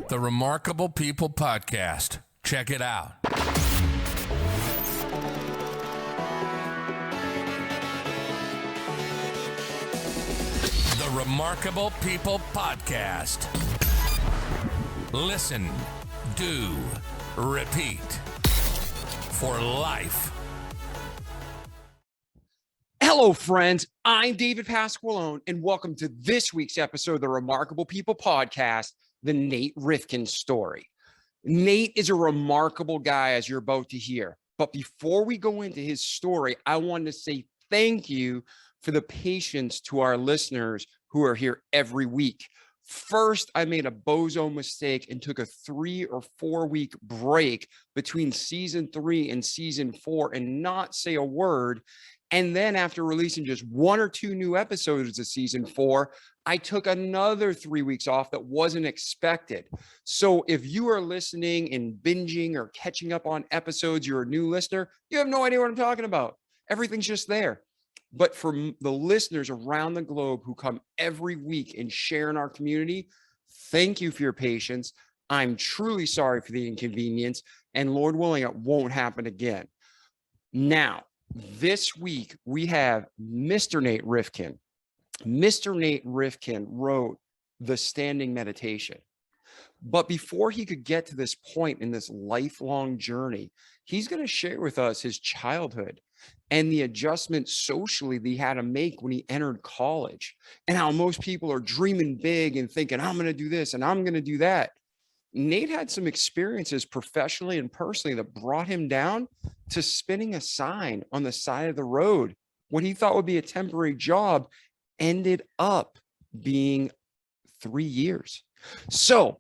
The Remarkable People Podcast. Check it out. The Remarkable People Podcast. Listen, do, repeat. For life. Hello, friends. I'm David Pasqualone, and welcome to this week's episode of the Remarkable People Podcast, the Nate Rifkin story. Nate is a remarkable guy, as you're about to hear. But before we go into his story, I wanted to say thank you for the patience to our listeners who are here every week. First, I made a bozo mistake and took a 3 or 4 week break between season 3 and season 4 and not say a word. And then after releasing just 1 or 2 new episodes of season 4, I took another 3 weeks off that wasn't expected. So if you are listening and binging or catching up on episodes, you're a new listener, you have no idea what I'm talking about. Everything's just there. But for the listeners around the globe who come every week and share in our community, thank you for your patience. I'm truly sorry for the inconvenience, and Lord willing, it won't happen again. Now, this week, we have Mr. Nate Rifkin. Mr. Nate Rifkin wrote The Standing Meditation. But before he could get to this point in this lifelong journey, he's going to share with us his childhood and the adjustment socially that he had to make when he entered college, and how most people are dreaming big and thinking, I'm going to do this and I'm going to do that. Nate had some experiences professionally and personally that brought him down to spinning a sign on the side of the road. What he thought would be a temporary job ended up being 3 years. So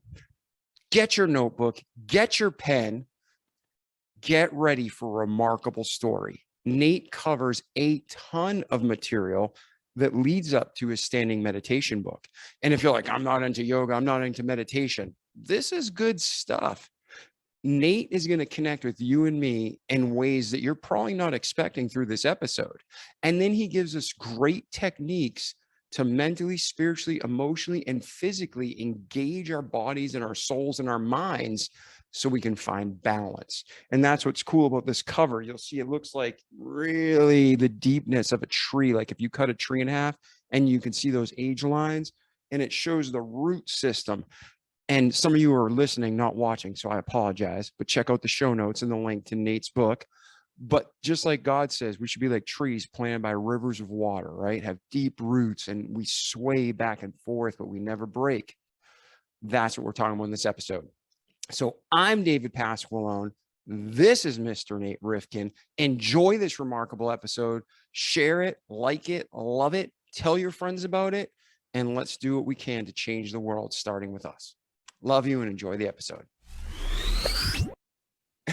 get your notebook, get your pen, get ready for a remarkable story. Nate covers a ton of material that leads up to his standing meditation book. And if you're like, I'm not into yoga, I'm not into meditation, this is good stuff. Nate is going to connect with you and me in ways that you're probably not expecting through this episode. And then he gives us great techniques to mentally, spiritually, emotionally, and physically engage our bodies and our souls and our minds so we can find balance. And that's what's cool about this cover. You'll see it looks like really the deepness of a tree. Like if you cut a tree in half and you can see those age lines, and it shows the root system. And some of you are listening, not watching, so I apologize, but check out the show notes and the link to Nate's book. But just like God says, we should be like trees planted by rivers of water, right? Have deep roots and we sway back and forth, but we never break. That's what we're talking about in this episode. So I'm David Pasqualone. This is Mr. Nate Rifkin. Enjoy this remarkable episode. Share it, like it, love it. Tell your friends about it. And let's do what we can to change the world, starting with us. Love you and enjoy the episode.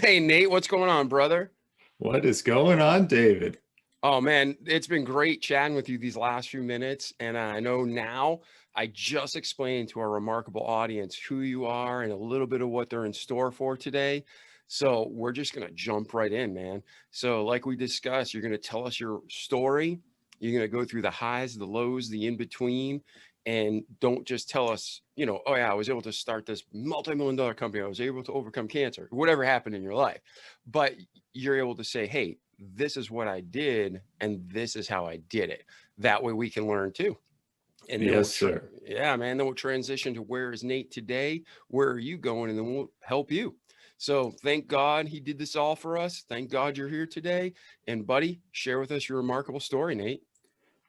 Hey, Nate, what's going on, brother? What is going on, David? Oh, man, it's been great chatting with you these last few minutes. And I know now I just explained to our remarkable audience who you are and a little bit of what they're in store for today. So we're just going to jump right in, man. So like we discussed, you're going to tell us your story. You're going to go through the highs, the lows, the in-between. And don't just tell us, oh yeah, I was able to start this multi-million-dollar company. I was able to overcome cancer, whatever happened in your life. But you're able to say, hey, this is what I did, and this is how I did it. That way we can learn too. And yes, sir. Yeah, man. Then we'll transition to where is Nate today? Where are you going? And then we'll help you. So thank God he did this all for us. Thank God you're here today. And buddy, share with us your remarkable story, Nate.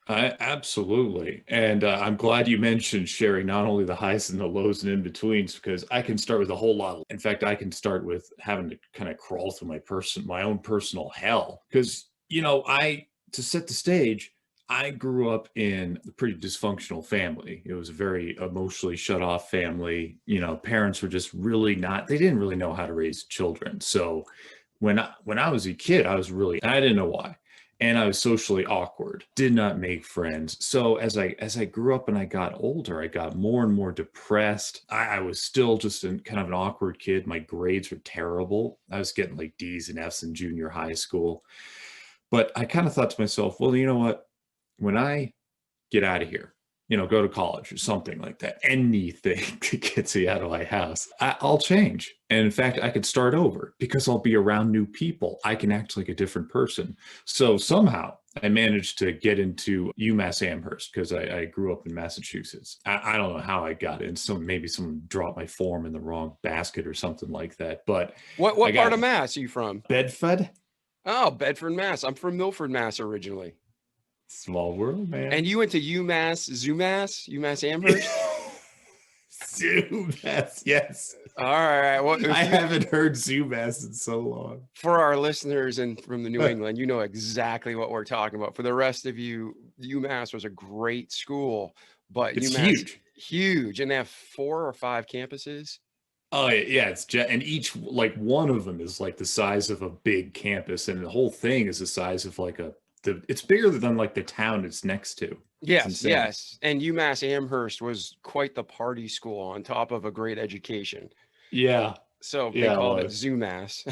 Absolutely. And I'm glad you mentioned sharing not only the highs and the lows and in-betweens, because I can start with a whole lot. In fact, I can start with having to kind of crawl through my own personal hell. Because, to set the stage, I grew up in a pretty dysfunctional family. It was a very emotionally shut off family. Parents were just they didn't really know how to raise children. So when I was a kid, I didn't know why. And I was socially awkward, did not make friends. So as I grew up and I got older, I got more and more depressed. I was still just kind of an awkward kid. My grades were terrible. I was getting like D's and F's in junior high school. But I kind of thought to myself, well, you know what? When I get out of here, go to college or something like that, anything to get you out of my house, I'll change. And in fact, I could start over because I'll be around new people. I can act like a different person. So somehow I managed to get into UMass Amherst because I grew up in Massachusetts. I don't know how I got in. Maybe someone dropped my form in the wrong basket or something like that. But What part of Mass are you from? Bedford. Oh, Bedford, Mass. I'm from Milford, Mass originally. Small world, man. And you went to UMass Amherst? Zoomass, yes. All right. Well, I haven't heard Zoomass in so long. For our listeners and from the New England, you know exactly what we're talking about. For the rest of you, UMass was a great school, but It's UMass huge, and they have 4 or 5 campuses. Oh yeah, and each one of them is like the size of a big campus, and the whole thing is the size of it's bigger than like the town it's next to. Yes. And UMass Amherst was quite the party school on top of a great education. Yeah. So they called it Zoomass.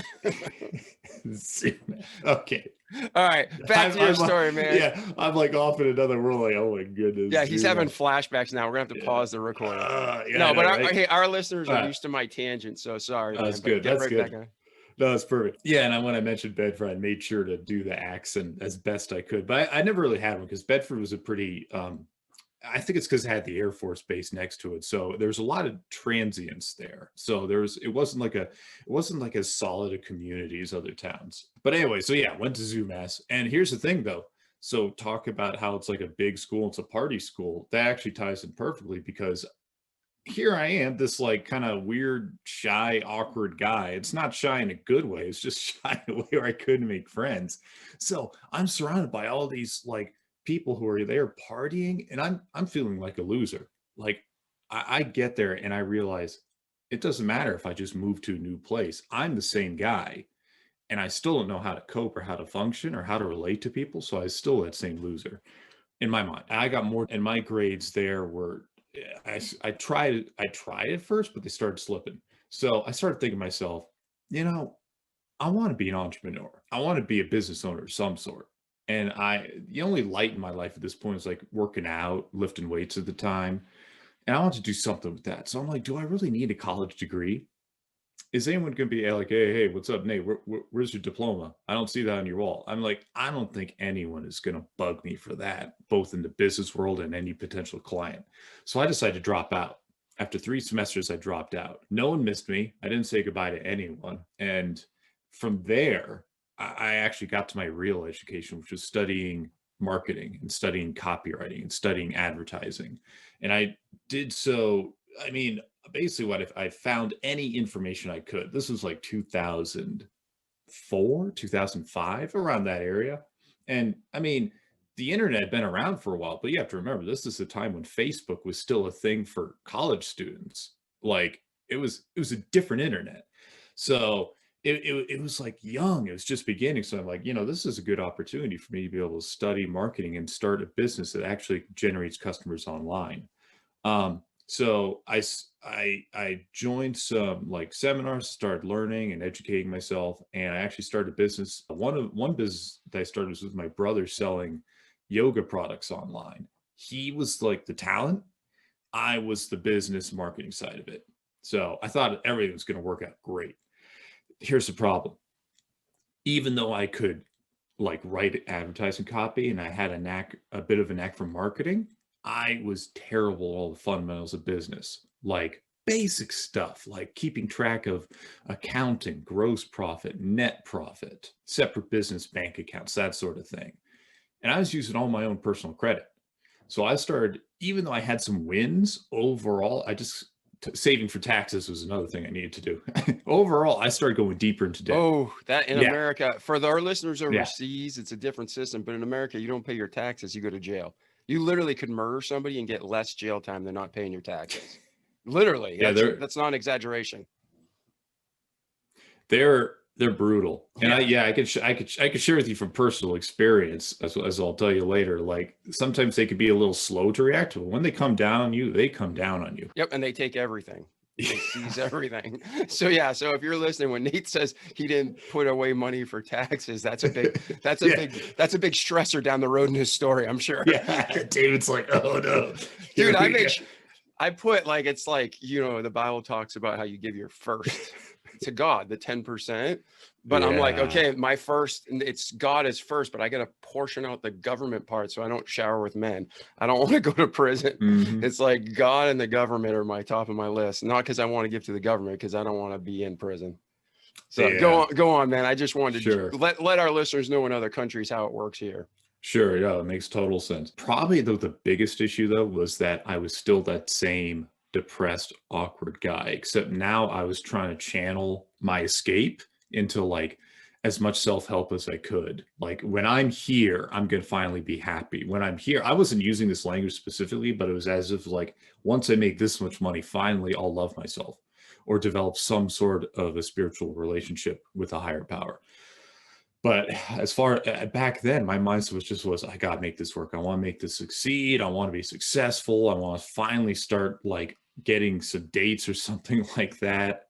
Zoomass. Okay. All right. Back to your story, man. Yeah. I'm like off in another world. Like, oh my goodness. Yeah. He's having flashbacks now. We're going to have to pause the recording. Our listeners are used to my tangent. So sorry. That's good. That's good. No, that's perfect. Yeah, and when I mentioned Bedford, I made sure to do the accent as best I could. But I never really had one because Bedford was a pretty, I think it's because it had the Air Force Base next to it. So there's a lot of transients there. So it wasn't like as solid a community as other towns. But anyway, so yeah, went to Zoomass. And here's the thing though. So talk about how it's like a big school, it's a party school. That actually ties in perfectly because here I am, this like kind of weird, shy, awkward guy. It's not shy in a good way. It's just shy in a way where I couldn't make friends. So I'm surrounded by all these like people who are there partying, and I'm feeling like a loser. Like I get there and I realize it doesn't matter if I just move to a new place. I'm the same guy, and I still don't know how to cope or how to function or how to relate to people. So I still that same loser in my mind. I got more, and my grades there were. I tried at first, but they started slipping. So I started thinking to myself, I want to be an entrepreneur. I want to be a business owner of some sort. And the only light in my life at this point is like working out, lifting weights at the time. And I want to do something with that. So I'm like, do I really need a college degree? Is anyone going to be like, hey, what's up, Nate? Where's your diploma? I don't see that on your wall. I'm like, I don't think anyone is going to bug me for that, both in the business world and any potential client. So I decided to drop out. After 3 semesters, I dropped out. No one missed me. I didn't say goodbye to anyone. And from there, I actually got to my real education, which was studying marketing and studying copywriting and studying advertising. And I did so, basically what if I found any information I could. This was like 2004, 2005, around that area. And the internet had been around for a while, but you have to remember, this is a time when Facebook was still a thing for college students. Like it was a different internet. So it was like young, it was just beginning. So I'm like, this is a good opportunity for me to be able to study marketing and start a business that actually generates customers online. So I joined some like seminars, started learning and educating myself, and I actually started a business. One business that I started was with my brother selling yoga products online. He was like the talent. I was the business marketing side of it. So I thought everything was going to work out great. Here's the problem. Even though I could like write advertising copy and I had a bit of a knack for marketing, I was terrible at all the fundamentals of business, like basic stuff, like keeping track of accounting, gross profit, net profit, separate business bank accounts, that sort of thing. And I was using all my own personal credit. So I started, even though I had some wins overall, saving for taxes was another thing I needed to do. Overall, I started going deeper into debt. Oh, that in America, for our listeners overseas, it's a different system. But in America, you don't pay your taxes, you go to jail. You literally could murder somebody and get less jail time than not paying your taxes. Literally. That's not an exaggeration. They're brutal. And I could share with you from personal experience, as I'll tell you later. Like sometimes they could be a little slow to react, but when they come down on you, they come down on you. Yep, and they take everything. and sees everything. So yeah, so if you're listening, when Nate says he didn't put away money for taxes, that's a big stressor down the road in his story, I'm sure. Yeah, David's like, oh no, Dude, I put like, it's like, the Bible talks about how you give your first to God, the 10%. But I'm like, okay, my first, it's God is first, but I got to portion out the government part so I don't shower with men. I don't want to go to prison. It's like God and the government are my top of my list, not because I want to give to the government, because I don't want to be in prison. So go on, man. I just wanted to let our listeners know in other countries how it works here. Sure, yeah, it makes total sense. Probably the biggest issue though was that I was still that same depressed, awkward guy, except now I was trying to channel my escape into like as much self-help as I could. Like when I'm here, I'm going to finally be happy. When I'm here, I wasn't using this language specifically, but it was as if like, once I make this much money, finally I'll love myself or develop some sort of a spiritual relationship with a higher power. But as far back then, my mindset was I got to make this work. I want to make this succeed. I want to be successful. I want to finally start like getting some dates or something like that.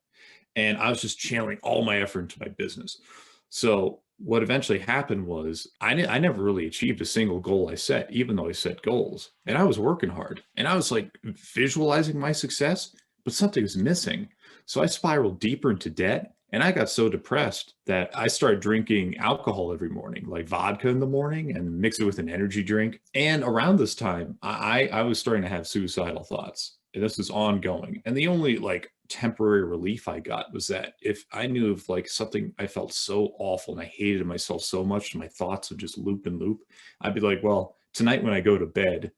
And I was just channeling all my effort into my business. So what eventually happened was I never really achieved a single goal I set, even though I set goals. And I was working hard and I was like visualizing my success, but something was missing. So I spiraled deeper into debt. And I got so depressed that I started drinking alcohol every morning, like vodka in the morning, and mix it with an energy drink. And around this time, I was starting to have suicidal thoughts. And this was ongoing. And the only like temporary relief I got was that if I knew of like something I felt so awful and I hated myself so much, and my thoughts would just loop and loop, I'd be like, well, tonight when I go to bed,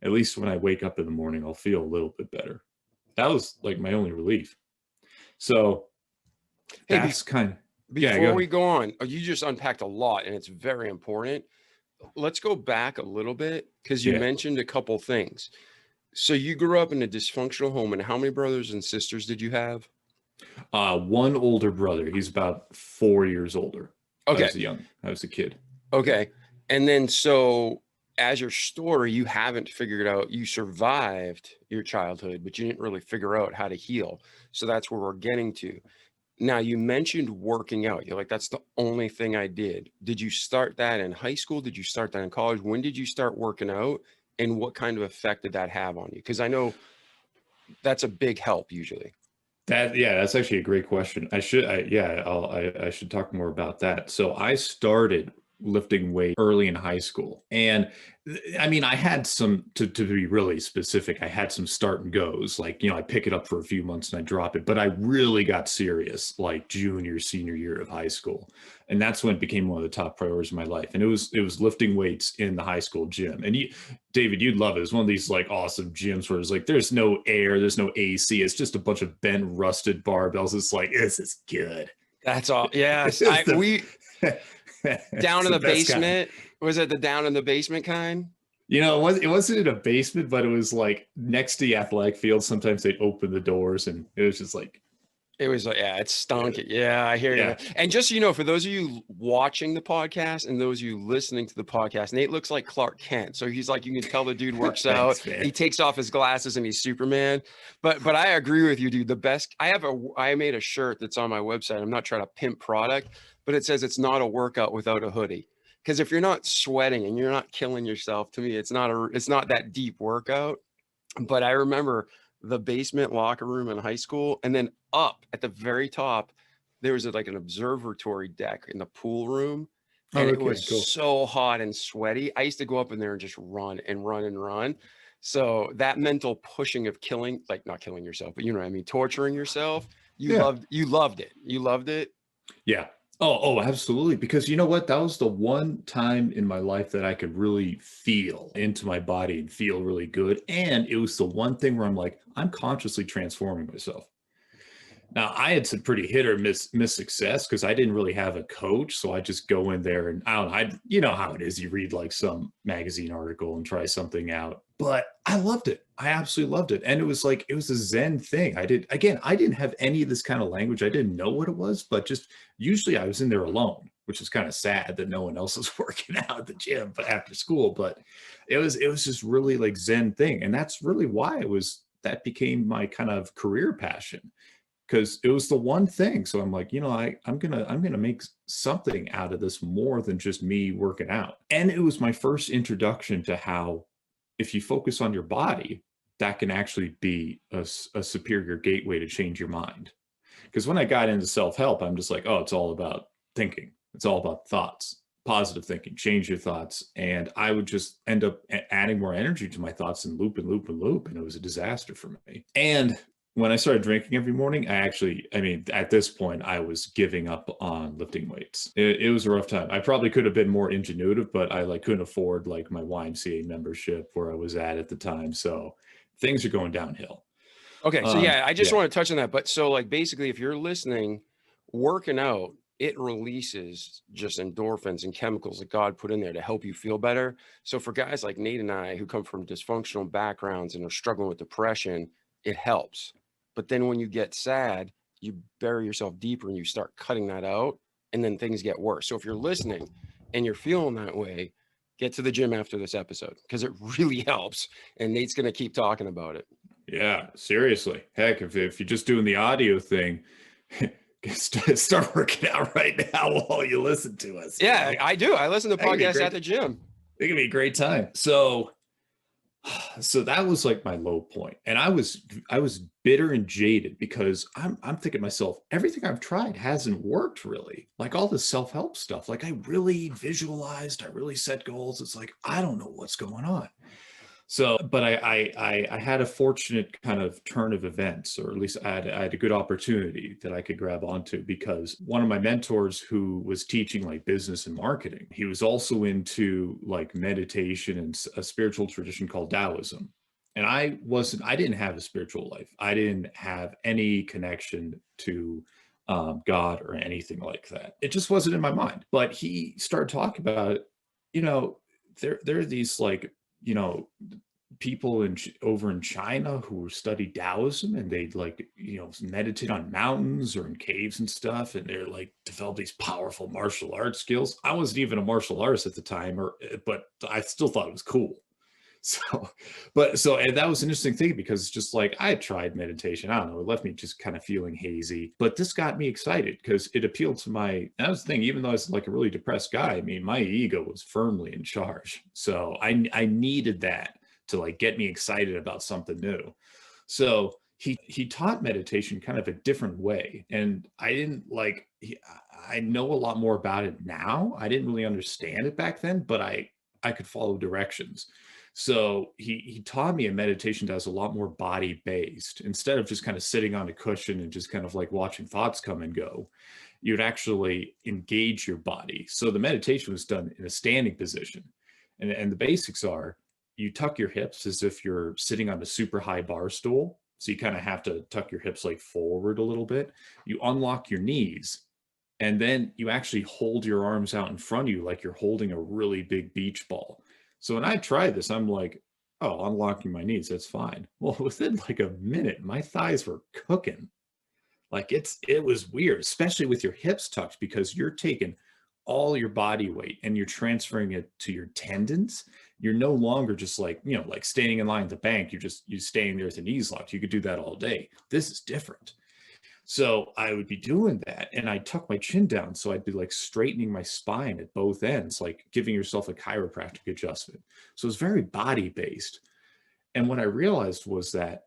at least when I wake up in the morning, I'll feel a little bit better. That was like my only relief. So that's kind of, before we go on, you just unpacked a lot and it's very important. Let's go back a little bit because you mentioned a couple things. So you grew up in a dysfunctional home, and how many brothers and sisters did you have? One older brother. He's about 4 years older. Okay. I was a kid. Okay. And then so as your story, you haven't figured out, you survived your childhood, but you didn't really figure out how to heal. So that's where we're getting to. Now, you mentioned working out. You're like, that's the only thing I did. Did you start that in high school? Did you start that in college? When did you start working out? And what kind of effect did that have on you? Because I know that's a big help usually. That's actually a great question. I should talk more about that. So I started lifting weight early in high school. And I mean, I had some, to be really specific, I had some start and goes, like, I pick it up for a few months and I drop it, but I really got serious like junior, senior year of high school. And that's when it became one of the top priorities of my life. And it was lifting weights in the high school gym. And David, you'd love it. It's one of these like awesome gyms where it's like, there's no air, there's no AC. It's just a bunch of bent, rusted barbells. It's like, this is good. That's all. Yes. Down in the basement. Kind. Was it the down in the basement kind? It wasn't in a basement, but it was like next to the athletic field. Sometimes they'd open the doors and it was just like. It was like, it stunk. Yeah, I hear you. And just, for those of you watching the podcast and those of you listening to the podcast, Nate looks like Clark Kent. So he's like, you can tell the dude works out. He takes off his glasses and he's Superman. But I agree with you, dude. The best, I made a shirt that's on my website. I'm not trying to pimp product, but it says it's not a workout without a hoodie. Because if you're not sweating and you're not killing yourself, to me, it's not that deep workout. But I remember the basement locker room in high school, and then up at the very top, there was like an observatory deck in the pool room, and it was so hot and sweaty. I used to go up in there and just run and run and run. So that mental pushing of not killing yourself, but what I mean, torturing yourself. You loved it. You loved it. Yeah. Oh, absolutely. Because you know what? That was the one time in my life that I could really feel into my body and feel really good. And it was the one thing where I'm like, I'm consciously transforming myself. Now, I had some pretty hit or miss success because I didn't really have a coach. So I just go in there and I don't know, you know how it is. You read like some magazine article and try something out. But I loved it. I absolutely loved it. And it was a Zen thing. I didn't have any of this kind of language. I didn't know what it was, but just usually I was in there alone, which is kind of sad that no one else was working out at the gym but after school. But it was just really like Zen thing. And that's really why I was that became my kind of career passion, because it was the one thing. So I'm like, I'm gonna make something out of this more than just me working out. And it was my first introduction to how, if you focus on your body, that can actually be a superior gateway to change your mind. Because when I got into self-help, I'm just like, oh, it's all about thinking. It's all about thoughts, positive thinking, change your thoughts. And I would just end up adding more energy to my thoughts and loop and loop and loop. And it was a disaster for me. And when I started drinking every morning, at this point, I was giving up on lifting weights. It was a rough time. I probably could have been more ingenuitive, but I couldn't afford my YMCA membership where I was at the time. So things are going downhill. Okay. So yeah, I just yeah. want to touch on that. But so basically, if you're listening, working out, it releases just endorphins and chemicals that God put in there to help you feel better. So for guys like Nate and I who come from dysfunctional backgrounds and are struggling with depression, it helps. But then when you get sad, you bury yourself deeper and you start cutting that out, and then things get worse. So if you're listening and you're feeling that way, get to the gym after this episode, because it really helps. And Nate's going to keep talking about it. Yeah, seriously. Heck, if you're just doing the audio thing, start working out right now while you listen to us. Yeah, I do. I listen to podcasts at the gym. It can be a great time. So that was my low point. And I was bitter and jaded, because I'm thinking to myself, everything I've tried hasn't worked really. All the self-help stuff, I really visualized, I really set goals. It's I don't know what's going on. So, but I had a fortunate kind of turn of events, or at least I had a good opportunity that I could grab onto, because one of my mentors, who was teaching business and marketing, he was also into meditation and a spiritual tradition called Taoism. And I didn't have a spiritual life. I didn't have any connection to God or anything like that. It just wasn't in my mind. But he started talking about it. There are these people over in China who study Taoism, and they meditate on mountains or in caves and stuff, and they're develop these powerful martial arts skills. I wasn't even a martial artist at the time, but I still thought it was cool. And that was an interesting thing, because it's just I had tried meditation. I don't know, it left me just kind of feeling hazy, but this got me excited because it appealed to that was the thing, even though I was a really depressed guy, my ego was firmly in charge. So I needed that to get me excited about something new. So he taught meditation kind of a different way. And I didn't I know a lot more about it now. I didn't really understand it back then, but I could follow directions. So he taught me a meditation that was a lot more body based. Instead of just kind of sitting on a cushion and just kind of watching thoughts come and go, you'd actually engage your body. So the meditation was done in a standing position. And the basics are, you tuck your hips as if you're sitting on a super high bar stool. So you kind of have to tuck your hips forward a little bit. You unlock your knees, and then you actually hold your arms out in front of you like you're holding a really big beach ball. So when I tried this, I'm oh, unlocking my knees, that's fine. Well, within a minute, my thighs were cooking. It was weird, especially with your hips tucked, because you're taking all your body weight and you're transferring it to your tendons. You're no longer just standing in line at the bank. You're staying there with the knees locked. You could do that all day. This is different. So I would be doing that, and I'd tuck my chin down. So I'd be straightening my spine at both ends, giving yourself a chiropractic adjustment. So it's very body based. And what I realized was that,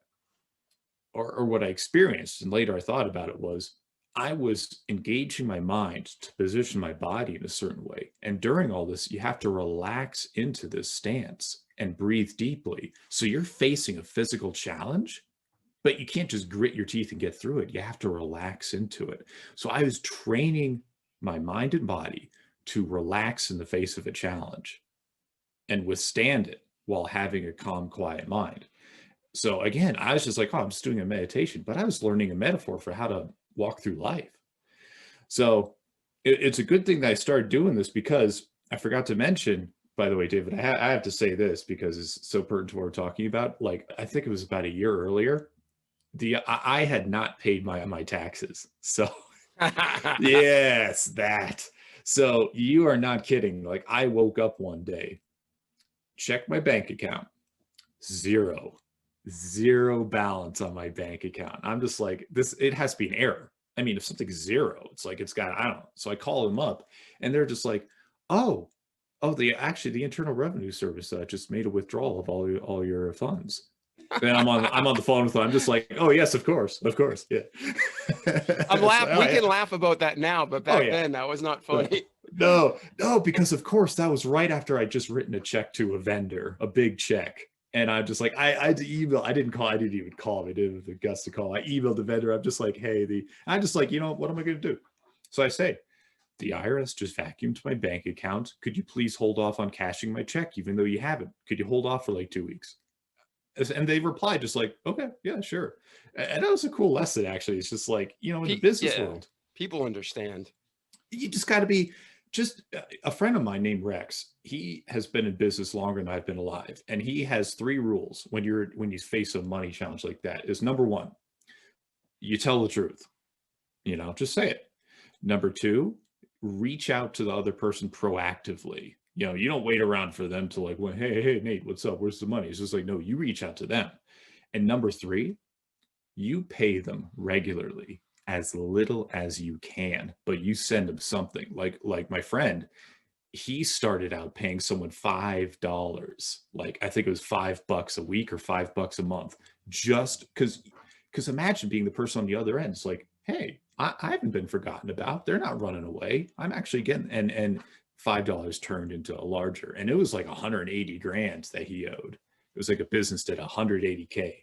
or what I experienced, and later I thought about it, was I was engaging my mind to position my body in a certain way. And during all this, you have to relax into this stance and breathe deeply. So you're facing a physical challenge, but you can't just grit your teeth and get through it. You have to relax into it. So I was training my mind and body to relax in the face of a challenge and withstand it while having a calm, quiet mind. So again, I was just oh, I'm just doing a meditation, but I was learning a metaphor for how to walk through life. So it's a good thing that I started doing this, because I forgot to mention, by the way, David, I have to say this because it's so pertinent to what we're talking about. I think it was about a year earlier, I had not paid my taxes. So yes, that. So you are not kidding. I woke up one day, checked my bank account, zero. zero balance on my bank account. I'm just like, it has to be an error. I mean, if something's zero, it's like, it's got, I don't know. So I call them up and they're just like, oh, the Internal Revenue Service just made a withdrawal of all your funds. And I'm on the phone with them. I'm just like, oh yes, of course, yeah. I'm laughing. We can laugh about that now, but back then that was not funny. No, because of course that was right after I'd just written a check to a vendor, a big check. And I'm just like, I had to email. I didn't even call him. I didn't have the guts to call. I emailed the vendor. I'm just like, hey, I'm just like, what am I going to do? So I say, the IRS just vacuumed my bank account. Could you please hold off on cashing my check, even though you haven't? Could you hold off for like 2 weeks? And they replied just like, okay, yeah, sure. And that was a cool lesson, actually. It's just like, in the business world, people understand. You just got to be. Just a friend of mine named Rex, he has been in business longer than I've been alive. And he has 3 rules when you face a money challenge like that. Is number 1, you tell the truth, just say it. Number 2, reach out to the other person proactively. You don't wait around for them to like, well, hey, Nate, what's up? Where's the money? It's just like, no, you reach out to them. And number 3, you pay them regularly, as little as you can, but you send them something. Like my friend, he started out paying someone $5, like I think it was $5 a week or $5 a month, just because imagine being the person on the other end. It's like, hey, I haven't been forgotten about. They're not running away. I'm actually getting, and $5 turned into a larger, and it was like 180 grand that he owed. It was like a business did 180K.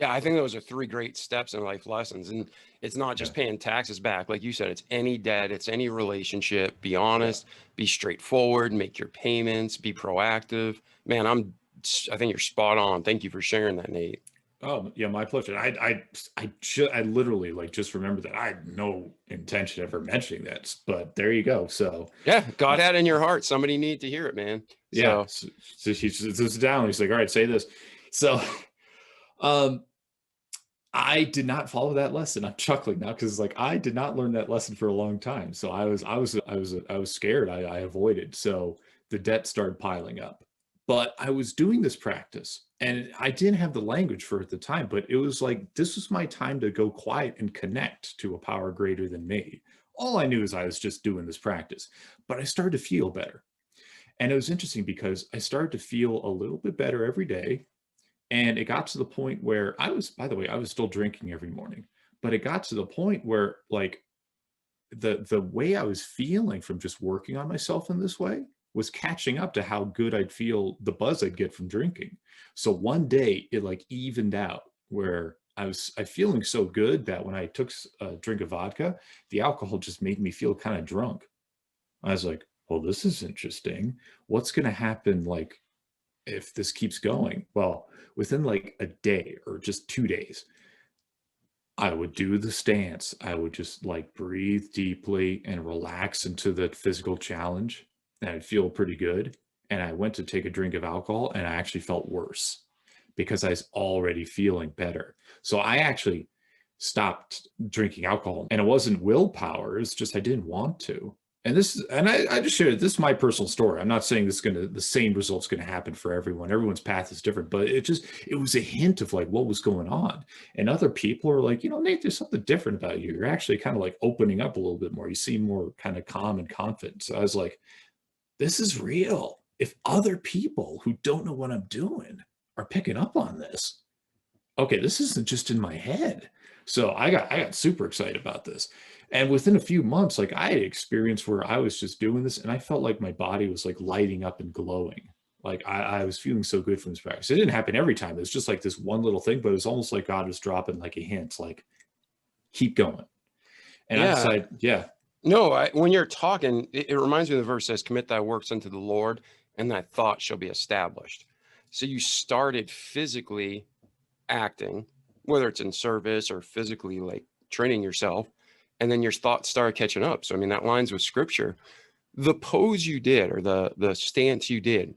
Yeah, I think those are 3 great steps in life lessons. And it's not just paying taxes back. Like you said, it's any debt, it's any relationship. Be honest, be straightforward, make your payments, be proactive. Man, I think you're spot on. Thank you for sharing that, Nate. Oh yeah, my pleasure. I literally like just remember that I had no intention of ever mentioning that, but there you go. So yeah, God had in your heart. Somebody needed to hear it, man. Yeah. So he sits down. He's like, all right, say this. So, I did not follow that lesson. I'm chuckling now because like I did not learn that lesson for a long time. So I was scared. I avoided. So the debt started piling up. But I was doing this practice and I didn't have the language for it at the time, but it was like, this was my time to go quiet and connect to a power greater than me. All I knew is I was just doing this practice, but I started to feel better. And it was interesting because I started to feel a little bit better every day. And it got to the point where by the way, I was still drinking every morning, but it got to the point where like the way I was feeling from just working on myself in this way was catching up to how good I'd feel, the buzz I'd get from drinking. So one day it like evened out where I feeling so good that when I took a drink of vodka, the alcohol just made me feel kind of drunk. I was like, well, this is interesting. What's going to happen like if this keeps going? Well, within like a day or just 2 days, I would do the stance. I would just like breathe deeply and relax into the physical challenge. And I'd feel pretty good. And I went to take a drink of alcohol and I actually felt worse because I was already feeling better. So I actually stopped drinking alcohol, and it wasn't willpower. It's just I didn't want to. And I just shared, this is my personal story. I'm not saying the same result's going to happen for everyone. Everyone's path is different, but it was a hint of like what was going on. And other people are like, Nate, there's something different about you. You're actually kind of like opening up a little bit more. You seem more kind of calm and confident. So I was like, this is real. If other people who don't know what I'm doing are picking up on this, okay, this isn't just in my head. So I got super excited about this. And within a few months, like I had experience where I was just doing this and I felt like my body was like lighting up and glowing. Like I was feeling so good from this practice. It didn't happen every time. It was just like this one little thing, but it was almost like God was dropping like a hint, like keep going. And I decided, No, when you're talking, it reminds me of the verse says, commit thy works unto the Lord and thy thought shall be established. So you started physically acting, whether it's in service or physically like training yourself, and then your thoughts started catching up. So I mean, that lines with scripture. The pose you did or the stance you did,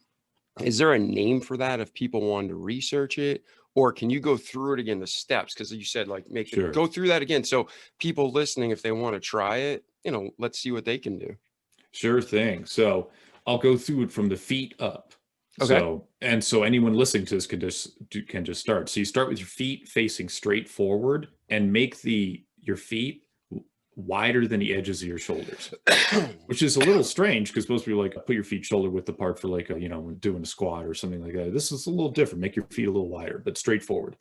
is there a name for that if people wanted to research it? Or can you go through it again, the steps? Because you said like go through that again. So people listening, if they want to try it, let's see what they can do. Sure thing. So I'll go through it from the feet up. Okay. So anyone listening to this can just start. So you start with your feet facing straight forward and make your feet wider than the edges of your shoulders, which is a little strange because most people like put your feet shoulder width apart for like doing a squat or something like that. This is a little different. Make your feet a little wider, but straightforward.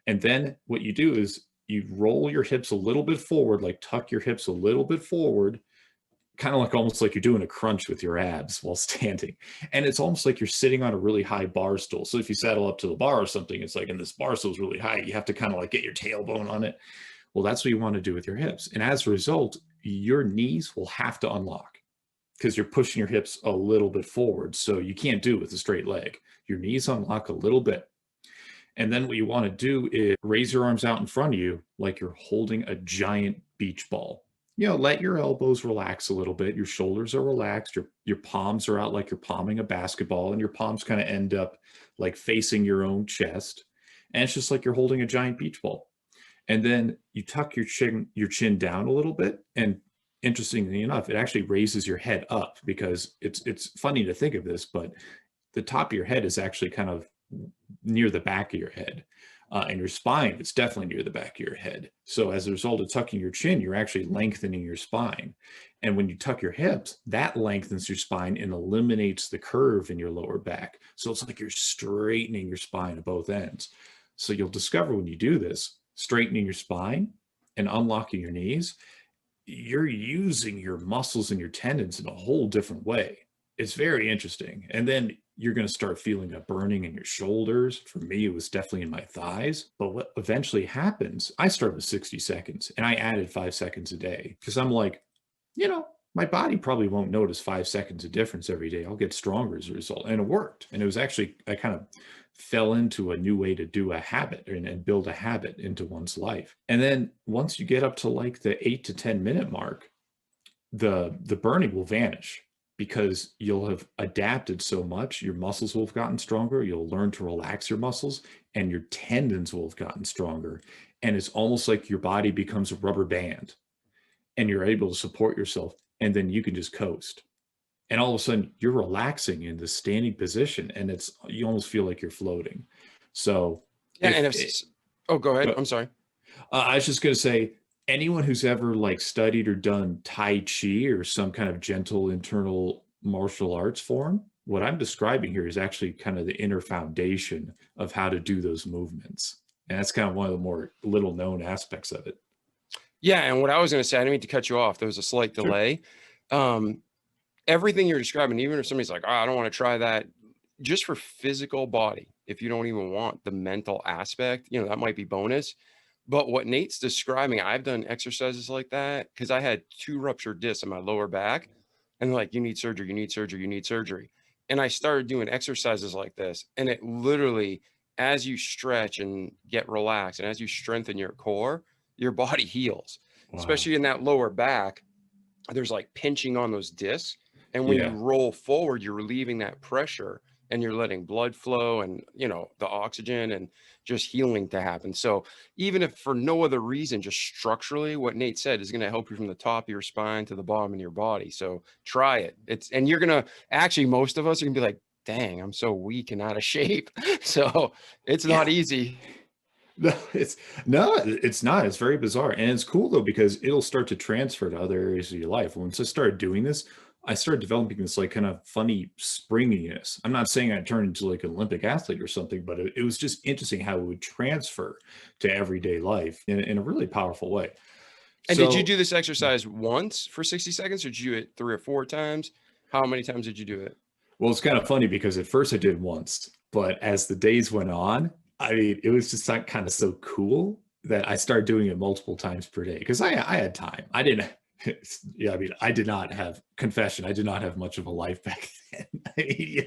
And then what you do is you roll your hips a little bit forward, like tuck your hips a little bit forward, kind of like almost like you're doing a crunch with your abs while standing. And it's almost like you're sitting on a really high bar stool. So if you saddle up to the bar or something, it's like, and this bar stool is really high, you have to kind of like get your tailbone on it. Well, that's what you want to do with your hips. And as a result, your knees will have to unlock because you're pushing your hips a little bit forward. So you can't do it with a straight leg. Your knees unlock a little bit. And then what you want to do is raise your arms out in front of you like you're holding a giant beach ball. Let your elbows relax a little bit. Your shoulders are relaxed. Your palms are out like you're palming a basketball, and your palms kind of end up like facing your own chest. And it's just like you're holding a giant beach ball. And then you tuck your chin down a little bit. And interestingly enough, it actually raises your head up because it's funny to think of this, but the top of your head is actually kind of near the back of your head. And your spine, it's definitely near the back of your head. So as a result of tucking your chin, you're actually lengthening your spine. And when you tuck your hips, that lengthens your spine and eliminates the curve in your lower back. So it's like you're straightening your spine at both ends. So you'll discover when you do this, straightening your spine and unlocking your knees, you're using your muscles and your tendons in a whole different way. It's very interesting. And then you're going to start feeling a burning in your shoulders. For me, it was definitely in my thighs. But what eventually happens, I started with 60 seconds and I added 5 seconds a day because I'm like, my body probably won't notice 5 seconds of difference every day. I'll get stronger as a result. And it worked. And it was actually, I kind of fell into a new way to do a habit and build a habit into one's life. And then once you get up to like the 8 to 10 minute mark, the burning will vanish because you'll have adapted so much. Your muscles will have gotten stronger. You'll learn to relax your muscles and your tendons will have gotten stronger. And it's almost like your body becomes a rubber band and you're able to support yourself. And then you can just coast. And all of a sudden you're relaxing in the standing position and you almost feel like you're floating. So Yeah. Go ahead. I'm sorry. I was just going to say, anyone who's ever like studied or done Tai Chi or some kind of gentle internal martial arts form, what I'm describing here is actually kind of the inner foundation of how to do those movements. And that's kind of one of the more little known aspects of it. Yeah. And what I was going to say, I didn't mean to cut you off. There was a slight delay. Sure. Everything you're describing, even if somebody's like, I don't want to try that, just for physical body, if you don't even want the mental aspect, that might be bonus. But what Nate's describing, I've done exercises like that because I had 2 ruptured discs in my lower back and like, you need surgery, you need surgery, you need surgery. And I started doing exercises like this. And it literally, as you stretch and get relaxed and as you strengthen your core, your body heals, especially in that lower back. There's like pinching on those discs. And when you roll forward, you're relieving that pressure and you're letting blood flow and, the oxygen and just healing to happen. So even if for no other reason, just structurally, what Nate said is going to help you from the top of your spine to the bottom of your body. So try it. And you're going to actually, most of us are going to be like, dang, I'm so weak and out of shape. So it's not easy. No, it's not. It's very bizarre. And it's cool though, because it'll start to transfer to other areas of your life. Once I started doing this, I started developing this like kind of funny springiness. I'm not saying I turned into like an Olympic athlete or something, but it was just interesting how it would transfer to everyday life in a really powerful way. And did you do this exercise once for 60 seconds or did you do it 3 or 4 times? How many times did you do it? Well, it's kind of funny because at first I did once, but as the days went on, I mean, it was just like kind of so cool that I started doing it multiple times per day because I had time. I didn't. I mean, I did not have confession. I did not have much of a life back then. I mean,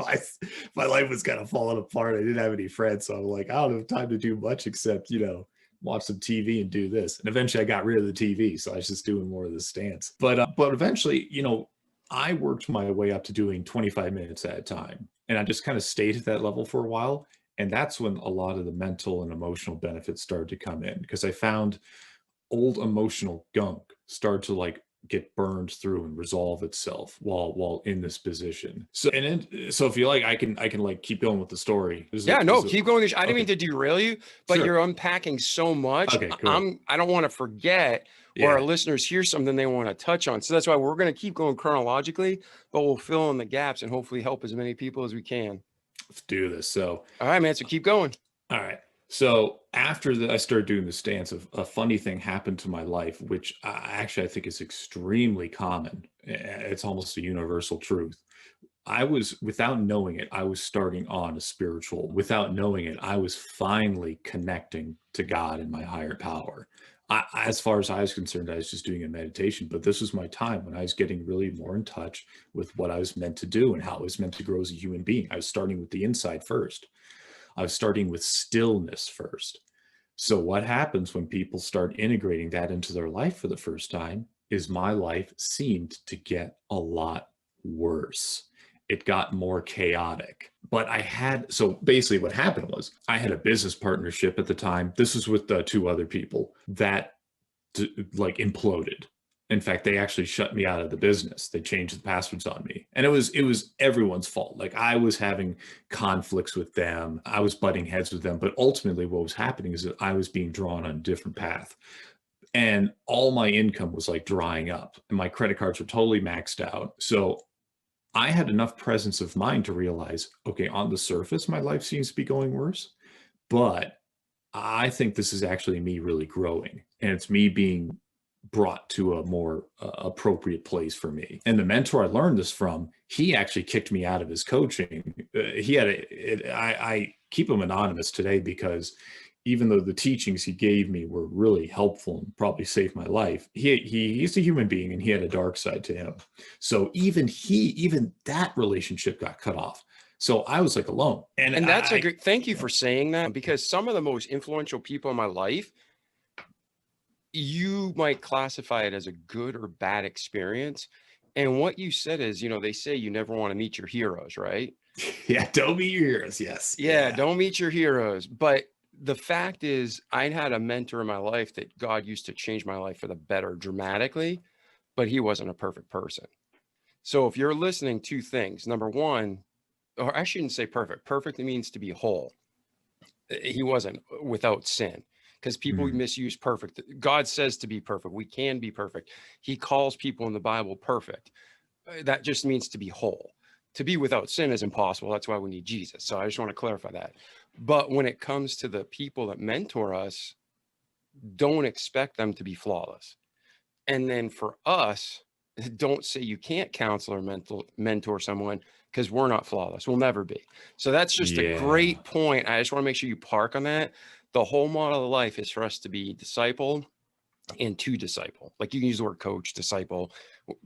my life was kind of falling apart. I didn't have any friends, so I'm like, I don't have time to do much except watch some TV and do this. And eventually, I got rid of the TV, so I was just doing more of the stance. But eventually, I worked my way up to doing 25 minutes at a time, and I just kind of stayed at that level for a while. And that's when a lot of the mental and emotional benefits started to come in because I found old emotional gunk start to like get burned through and resolve itself while in this position. So so if you like, I can like keep going with the story. Keep going. I didn't mean to derail you, but Sure. you're unpacking so much. Okay, cool. I don't want to forget, or our listeners hear something they want to touch on. So that's why we're going to keep going chronologically, but we'll fill in the gaps and hopefully help as many people as we can. Let's do this. So all right, man. So keep going. All right. So after I started doing the stance, a funny thing happened to my life, which I think is extremely common. It's almost a universal truth. Without knowing it, I was starting on a spiritual. Without knowing it, I was finally connecting to God and my higher power. As far as I was concerned, I was just doing a meditation, but this was my time when I was getting really more in touch with what I was meant to do and how I was meant to grow as a human being. I was starting with the inside first. I was starting with stillness first. So what happens when people start integrating that into their life for the first time is my life seemed to get a lot worse. It got more chaotic. But so basically what happened was I had a business partnership at the time. This was with two other people that like imploded. In fact, they actually shut me out of the business. They changed the passwords on me. And it was everyone's fault. Like I was having conflicts with them. I was butting heads with them. But ultimately what was happening is that I was being drawn on a different path. And all my income was like drying up. And my credit cards were totally maxed out. So I had enough presence of mind to realize, okay, on the surface, my life seems to be going worse. But I think this is actually me really growing. And it's me being brought to a more appropriate place for me. And the mentor I learned this from, he actually kicked me out of his coaching. I keep him anonymous today because even though the teachings he gave me were really helpful and probably saved my life, he's a human being and he had a dark side to him. So even that relationship got cut off. So I was like alone. And that's a great, thank you for saying that, because some of the most influential people in my life, you might classify it as a good or bad experience. And what you said is, they say you never want to meet your heroes, right? Yeah, don't meet your heroes. Yes. Yeah, don't meet your heroes. But the fact is, I had a mentor in my life that God used to change my life for the better dramatically, but he wasn't a perfect person. So if you're listening, two things. Number one, or I shouldn't say perfect. Perfect means to be whole. He wasn't without sin. Because people misuse perfect. God says to be perfect. We can be perfect. He calls people in the Bible perfect. That just means to be whole. To be without sin is impossible. That's why we need Jesus. So I just want to clarify that. But when it comes to the people that mentor us, don't expect them to be flawless. And then for us, don't say you can't counsel or mentor someone, because we're not flawless. We'll never be. So that's just a great point. I just want to make sure you park on that. The whole model of life is for us to be disciple and to disciple. Like you can use the word coach, disciple,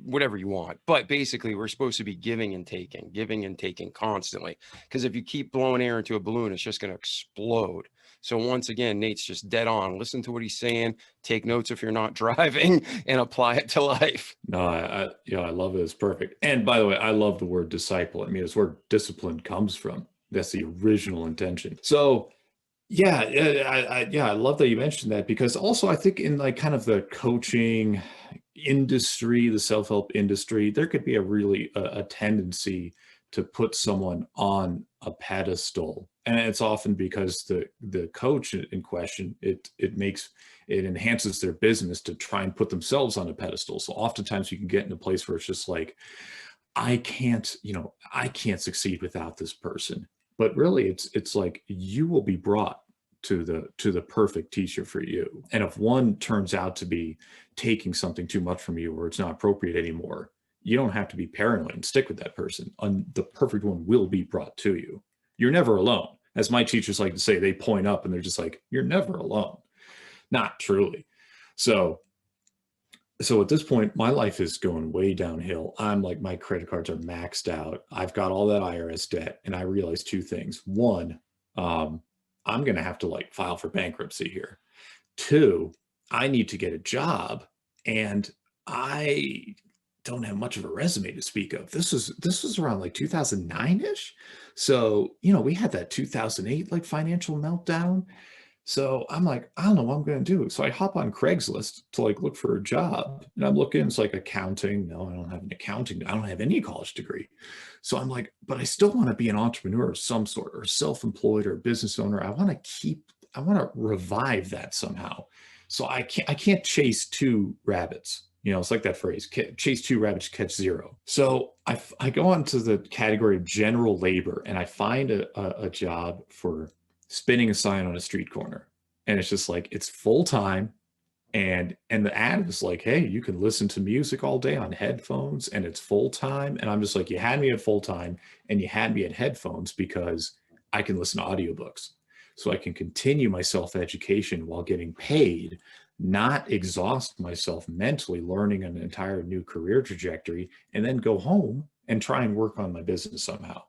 whatever you want. But basically, we're supposed to be giving and taking constantly. Because if you keep blowing air into a balloon, it's just going to explode. So once again, Nate's just dead on. Listen to what he's saying. Take notes if you're not driving and apply it to life. No, I love it. It's perfect. And by the way, I love the word disciple. I mean, it's where discipline comes from. That's the original intention. So I love that you mentioned that, because also I think in like kind of the coaching industry, the self-help industry, there could be a tendency to put someone on a pedestal. And it's often because the coach in question, it enhances their business to try and put themselves on a pedestal. So oftentimes you can get in a place where it's just like, I can't succeed without this person. But really it's like you will be brought to the perfect teacher for you. And if one turns out to be taking something too much from you or it's not appropriate anymore, you don't have to be paranoid and stick with that person. The perfect one will be brought to you. You're never alone. As my teachers like to say, they point up and they're just like, you're never alone. Not truly. So at this point, my life is going way downhill. I'm like, my credit cards are maxed out. I've got all that IRS debt. And I realized two things. One, I'm going to have to like file for bankruptcy here. Two, I need to get a job, and I don't have much of a resume to speak of. This was around like 2009-ish. So, we had that 2008 like financial meltdown. So I'm like, I don't know what I'm going to do. So I hop on Craigslist to like look for a job, and I'm looking, it's like accounting. No, I don't have an accounting. I don't have any college degree. So I'm like, but I still want to be an entrepreneur of some sort, or self-employed, or a business owner. I want to revive that somehow. So I can't chase two rabbits. It's like that phrase, chase two rabbits, catch zero. So I go on to the category of general labor, and I find a job for spinning a sign on a street corner. And it's just like, it's full time. And the ad was like, hey, you can listen to music all day on headphones, and it's full time. And I'm just like, you had me at full time and you had me at headphones because I can listen to audiobooks. So I can continue my self-education while getting paid, not exhaust myself mentally learning an entire new career trajectory, and then go home and try and work on my business somehow.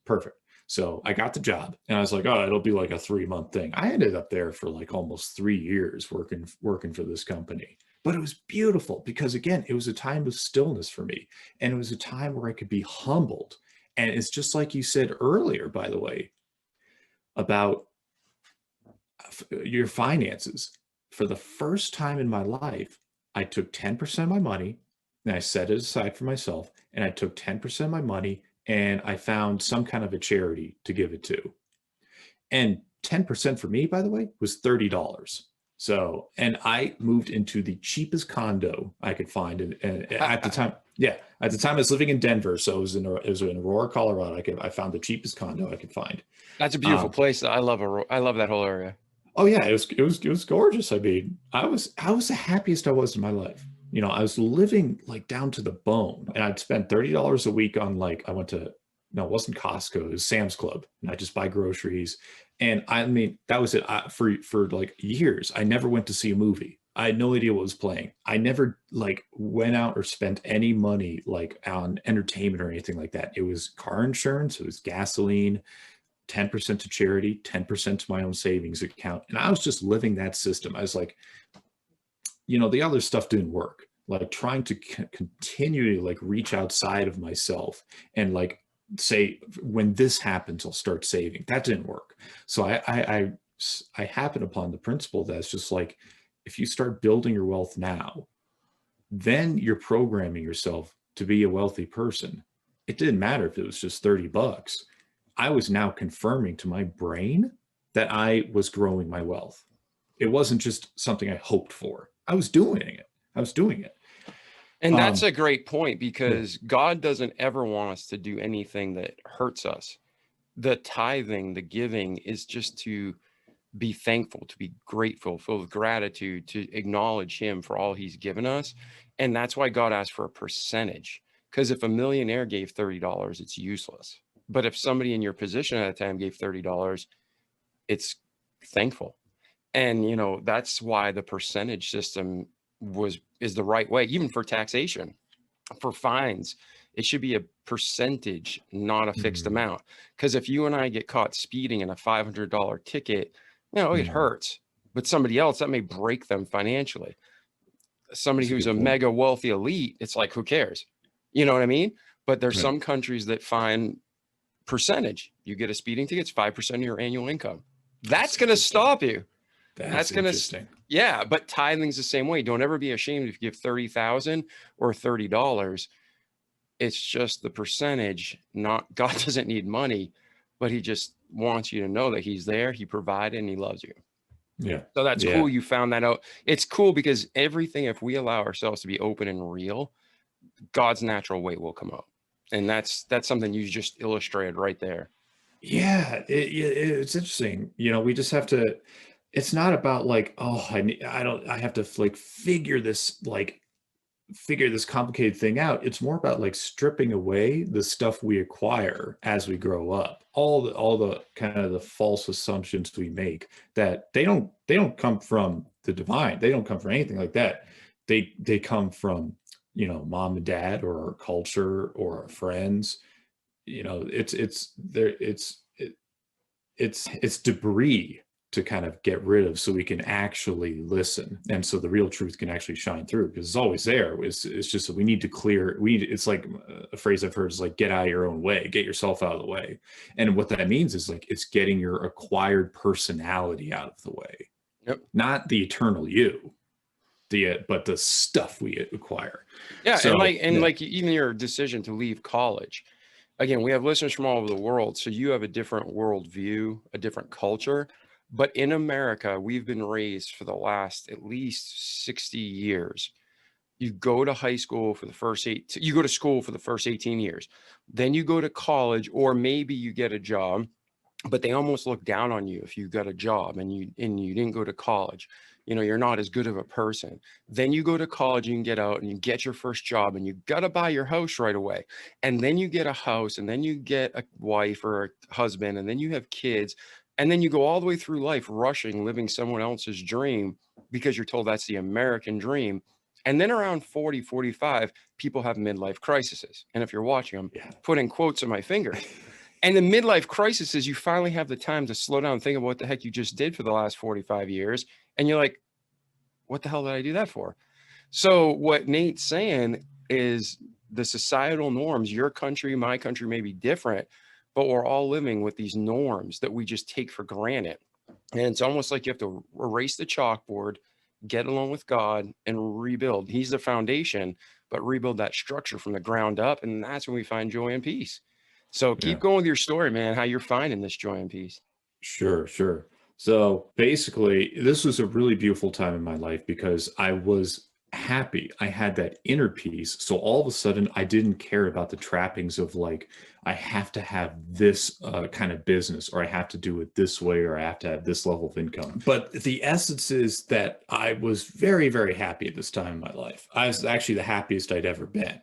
Perfect. So I got the job, and I was like, oh, it'll be like a 3-month thing. I ended up there for like almost 3 years working for this company. But it was beautiful because, again, it was a time of stillness for me. And it was a time where I could be humbled. And it's just like you said earlier, by the way, about your finances. For the first time in my life, I took 10% of my money and I set it aside for myself. And I took 10% of my money and I found some kind of a charity to give it to. And 10% for me, by the way, was $30. So, and I moved into the cheapest condo I could find. And at the time, yeah, at the time I was living in Denver. So it was in Aurora, Colorado. I found the cheapest condo I could find. That's a beautiful place. I love that whole area. Oh yeah, it was gorgeous. I mean, I was the happiest I was in my life. I was living like down to the bone, and I'd spend $30 a week on like I went to no, it wasn't Costco, it was Sam's Club, and I just buy groceries. And I mean, that was it. For like years, I never went to see a movie. I had no idea what was playing. I never like went out or spent any money like on entertainment or anything like that. It was car insurance, it was gasoline, 10% to charity, 10% to my own savings account. And I was just living that system. I was like, the other stuff didn't work. Like trying to continually like reach outside of myself and like say, when this happens, I'll start saving. That didn't work. So I happened upon the principle that's just like, if you start building your wealth now, then you're programming yourself to be a wealthy person. It didn't matter if it was just $30. I was now confirming to my brain that I was growing my wealth. It wasn't just something I hoped for. I was doing it. And that's a great point, because God doesn't ever want us to do anything that hurts us. The tithing, the giving is just to be thankful, to be grateful, filled with gratitude, to acknowledge him for all he's given us. And that's why God asked for a percentage, because if a millionaire gave $30, it's useless. But if somebody in your position at the time gave $30, it's thankful. And, that's why the percentage system is the right way, even for taxation, for fines. It should be a percentage, not a fixed amount. Because if you and I get caught speeding in a $500 ticket, it hurts. But somebody else, that may break them financially. Somebody who's a mega wealthy elite, it's like, who cares? You know what I mean? But there's some countries that fine percentage. You get a speeding ticket, it's 5% of your annual income. That's going to stop you. That's going to, yeah. But tithing's the same way. Don't ever be ashamed if you give 30,000 or $30. It's just the percentage. Not God doesn't need money, but he just wants you to know that he's there. He provided and he loves you. Yeah. So that's cool. You found that out. It's cool because everything, if we allow ourselves to be open and real, God's natural way will come up. And that's something you just illustrated right there. Yeah, it's interesting. We just have to. It's not about like, oh, I have to like figure this complicated thing out. It's more about like stripping away the stuff we acquire as we grow up. All the kind of the false assumptions we make that they don't come from the divine. They don't come from anything like that. They come from, mom and dad or our culture or our friends. It's debris to kind of get rid of so we can actually listen. And so the real truth can actually shine through, because it's always there. It's just that we need to clear, it's like a phrase I've heard is like, get out of your own way, get yourself out of the way. And what that means is like, it's getting your acquired personality out of the way. Yep. Not the eternal you, but the stuff we acquire. Yeah. So, like even your decision to leave college. Again, we have listeners from all over the world. So you have a different worldview, a different culture. But in America, we've been raised for the last at least 60 years. You go to high school for the first you go to school for the first 18 years. Then you go to college, or maybe you get a job, but they almost look down on you if you got a job and you didn't go to college. You're not as good of a person. Then you go to college, you can get out and you get your first job, and you got to buy your house right away. And then you get a house, and then you get a wife or a husband, and then you have kids. And then you go all the way through life rushing, living someone else's dream because you're told that's the American dream. And then around 40, 45, people have midlife crises. And if you're watching them, putting quotes on my fingers. And the midlife crisis is you finally have the time to slow down and think about what the heck you just did for the last 45 years. And you're like, what the hell did I do that for? So what Nate's saying is the societal norms, your country, my country may be different, but we're all living with these norms that we just take for granted. And it's almost like you have to erase the chalkboard, get along with God, and rebuild. He's the foundation, but rebuild that structure from the ground up. And that's when we find joy and peace. So keep going with your story, man, how you're finding this joy and peace. Sure. So basically, this was a really beautiful time in my life because I was happy. I had that inner peace. So all of a sudden, I didn't care about the trappings of like, I have to have this kind of business, or I have to do it this way, or I have to have this level of income. But the essence is that I was very, very happy at this time in my life. I was actually the happiest I'd ever been.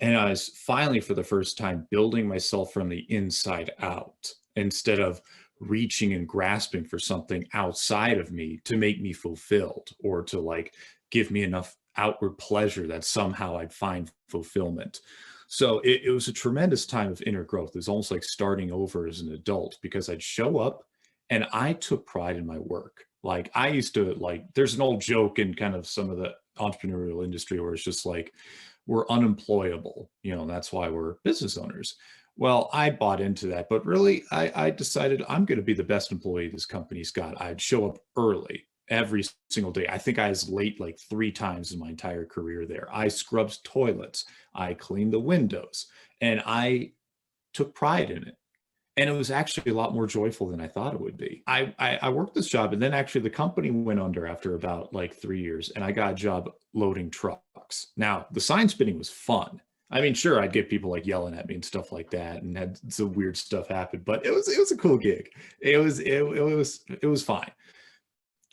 And I was finally, for the first time, building myself from the inside out instead of reaching and grasping for something outside of me to make me fulfilled, or to like give me enough outward pleasure that somehow I'd find fulfillment. So it was a tremendous time of inner growth. It was almost like starting over as an adult, because I'd show up and I took pride in my work. Like I used to, like, there's an old joke in kind of some of the entrepreneurial industry where it's just like, we're unemployable, that's why we're business owners. Well, I bought into that, but really I decided I'm going to be the best employee this company's got. I'd show up early every single day. I think I was late like 3 times in my entire career there. I scrubbed toilets, I cleaned the windows, and I took pride in it. And it was actually a lot more joyful than I thought it would be. I worked this job, and then actually the company went under after about like 3 years, and I got a job loading trucks. Now, the sign spinning was fun. I mean, sure, I'd get people like yelling at me and stuff like that, and had some weird stuff happen, but it was a cool gig. It was fine.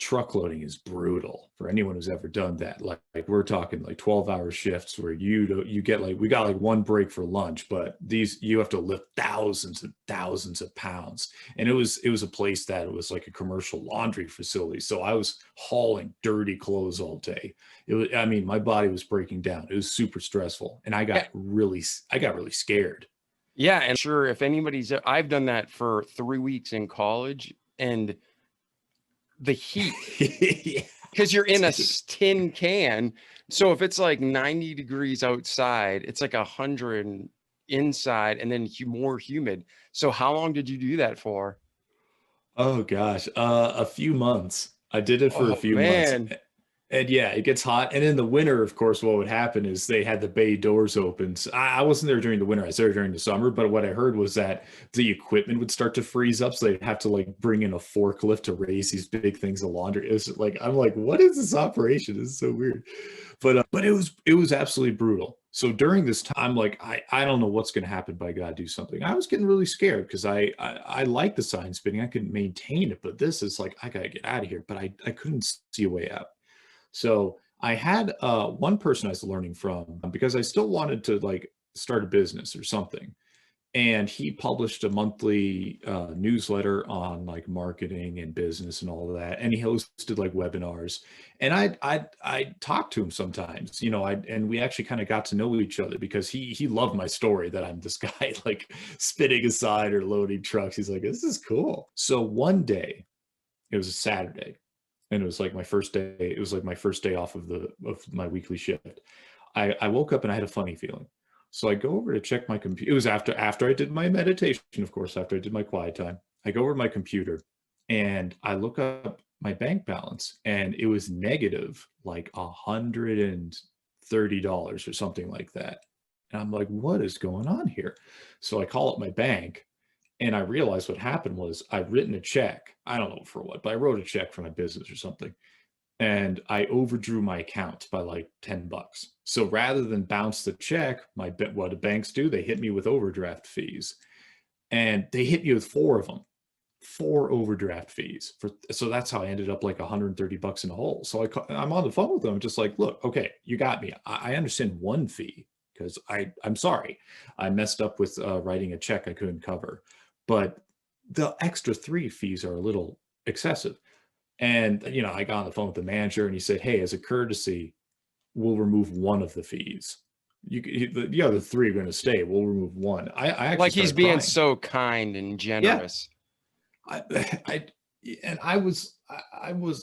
Truck loading is brutal for anyone who's ever done that. Like we're talking like 12-hour shifts where you get like, we got like one break for lunch, but you have to lift thousands and thousands of pounds. And it was a place that it was like a commercial laundry facility. So I was hauling dirty clothes all day. My body was breaking down. It was super stressful, and I got really scared. Yeah. And sure, if I've done that for 3 weeks in college, and the heat, because you're in a tin can. So if it's like 90 degrees outside, it's like 100 inside, and then more humid. So how long did you do that for? Oh gosh, a few months. I did it for a few months. And yeah, it gets hot. And in the winter, of course, what would happen is they had the bay doors open. So I wasn't there during the winter. I was there during the summer. But what I heard was that the equipment would start to freeze up. So they'd have to like bring in a forklift to raise these big things of laundry. It was like, I'm like, what is this operation? This is so weird. But it was absolutely brutal. So during this time, I'm like, I don't know what's going to happen, but I got to do something. I was getting really scared because I like the sign spinning. I could maintain it. But this is like, I got to get out of here. But I couldn't see a way out. So I had one person I was learning from, because I still wanted to like start a business or something. And he published a monthly newsletter on like marketing and business and all of that. And he hosted like webinars. And I talked to him sometimes, and we actually kind of got to know each other because he loved my story that I'm this guy like spinning aside or loading trucks. He's like, this is cool. So one day It was a Saturday, and it was like my first day. It was like my first day off of my weekly shift. I woke up and I had a funny feeling. So I go over to check my computer. It was after I did my meditation, of course, after I did my quiet time. I go over to my computer and I look up my bank balance, and it was negative like $130 or something like that. And I'm like, what is going on here? So I call up my bank, and I realized what happened was I'd written a check. I don't know for what, but I wrote a check for my business or something. And I overdrew my account by like $10. So rather than bounce the check, what do banks do? They hit me with overdraft fees. And they hit me with 4 of them. 4 overdraft fees. So that's how I ended up like $130 in a hole. So I'm on the phone with them. I'm just like, look, okay, you got me. I understand one fee, because I'm sorry. I messed up with writing a check I couldn't cover. But the extra 3 fees are a little excessive. And, I got on the phone with the manager, and he said, hey, as a courtesy, we'll remove 1 of the fees. The other 3 are going to stay. We'll remove 1. I actually Like he's started being crying. so kind and generous. I was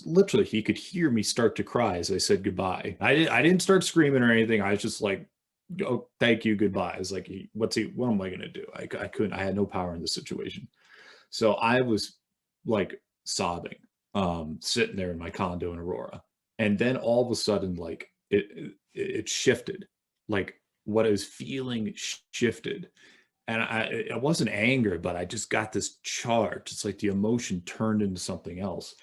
literally, he could hear me start to cry as I said goodbye. I didn't start screaming or anything. I was just like, oh, thank you, goodbye. I was like, what am I going to do? I couldn't, I had no power in the situation. So I was like sobbing, sitting there in my condo in Aurora. And then all of a sudden, like it shifted, like what I was feeling shifted. And I wasn't anger, but I just got this charge. It's like the emotion turned into something else.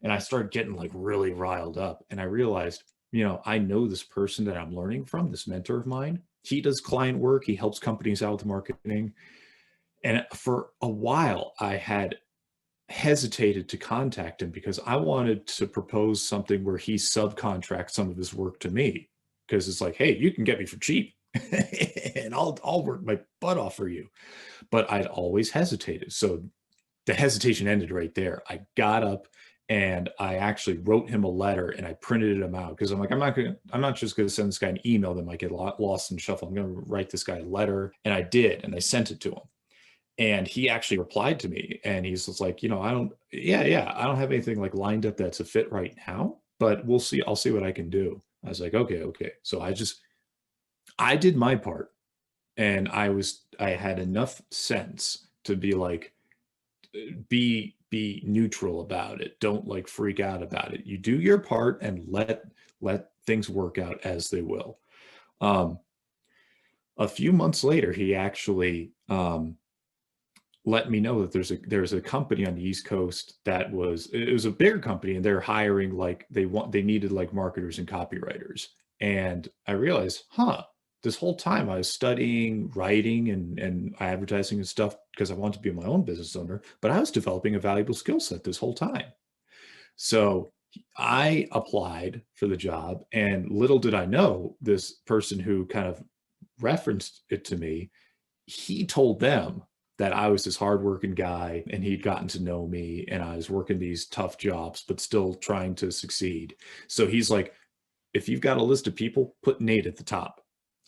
And I started getting like really riled up. And I realized, I know this person that I'm learning from, this mentor of mine. He does client work. He helps companies out with marketing. And for a while, I had hesitated to contact him because I wanted to propose something where he subcontracts some of his work to me. Because it's like, hey, you can get me for cheap. And I'll work my butt off for you. But I'd always hesitated. So the hesitation ended right there. I got up and I actually wrote him a letter, and I printed him out, because I'm like, I'm not just going to send this guy an email that might get lost in the shuffle. I'm going to write this guy a letter. And I did, and I sent it to him. And he actually replied to me, and he's just like, I don't have anything like lined up that's a fit right now, but we'll see. I'll see what I can do. I was like, okay. So I did my part, and I had enough sense to be like, be neutral about it. Don't like freak out about it. You do your part and let things work out as they will. A few months later, he actually let me know that there's a company on the East Coast it was a bigger company, and they're hiring, like they needed like marketers and copywriters. And I realized, this whole time I was studying writing and advertising and stuff because I wanted to be my own business owner, but I was developing a valuable skill set this whole time. So I applied for the job, and little did I know, this person who kind of referenced it to me, he told them that I was this hardworking guy, and he'd gotten to know me, and I was working these tough jobs, but still trying to succeed. So he's like, if you've got a list of people, put Nate at the top.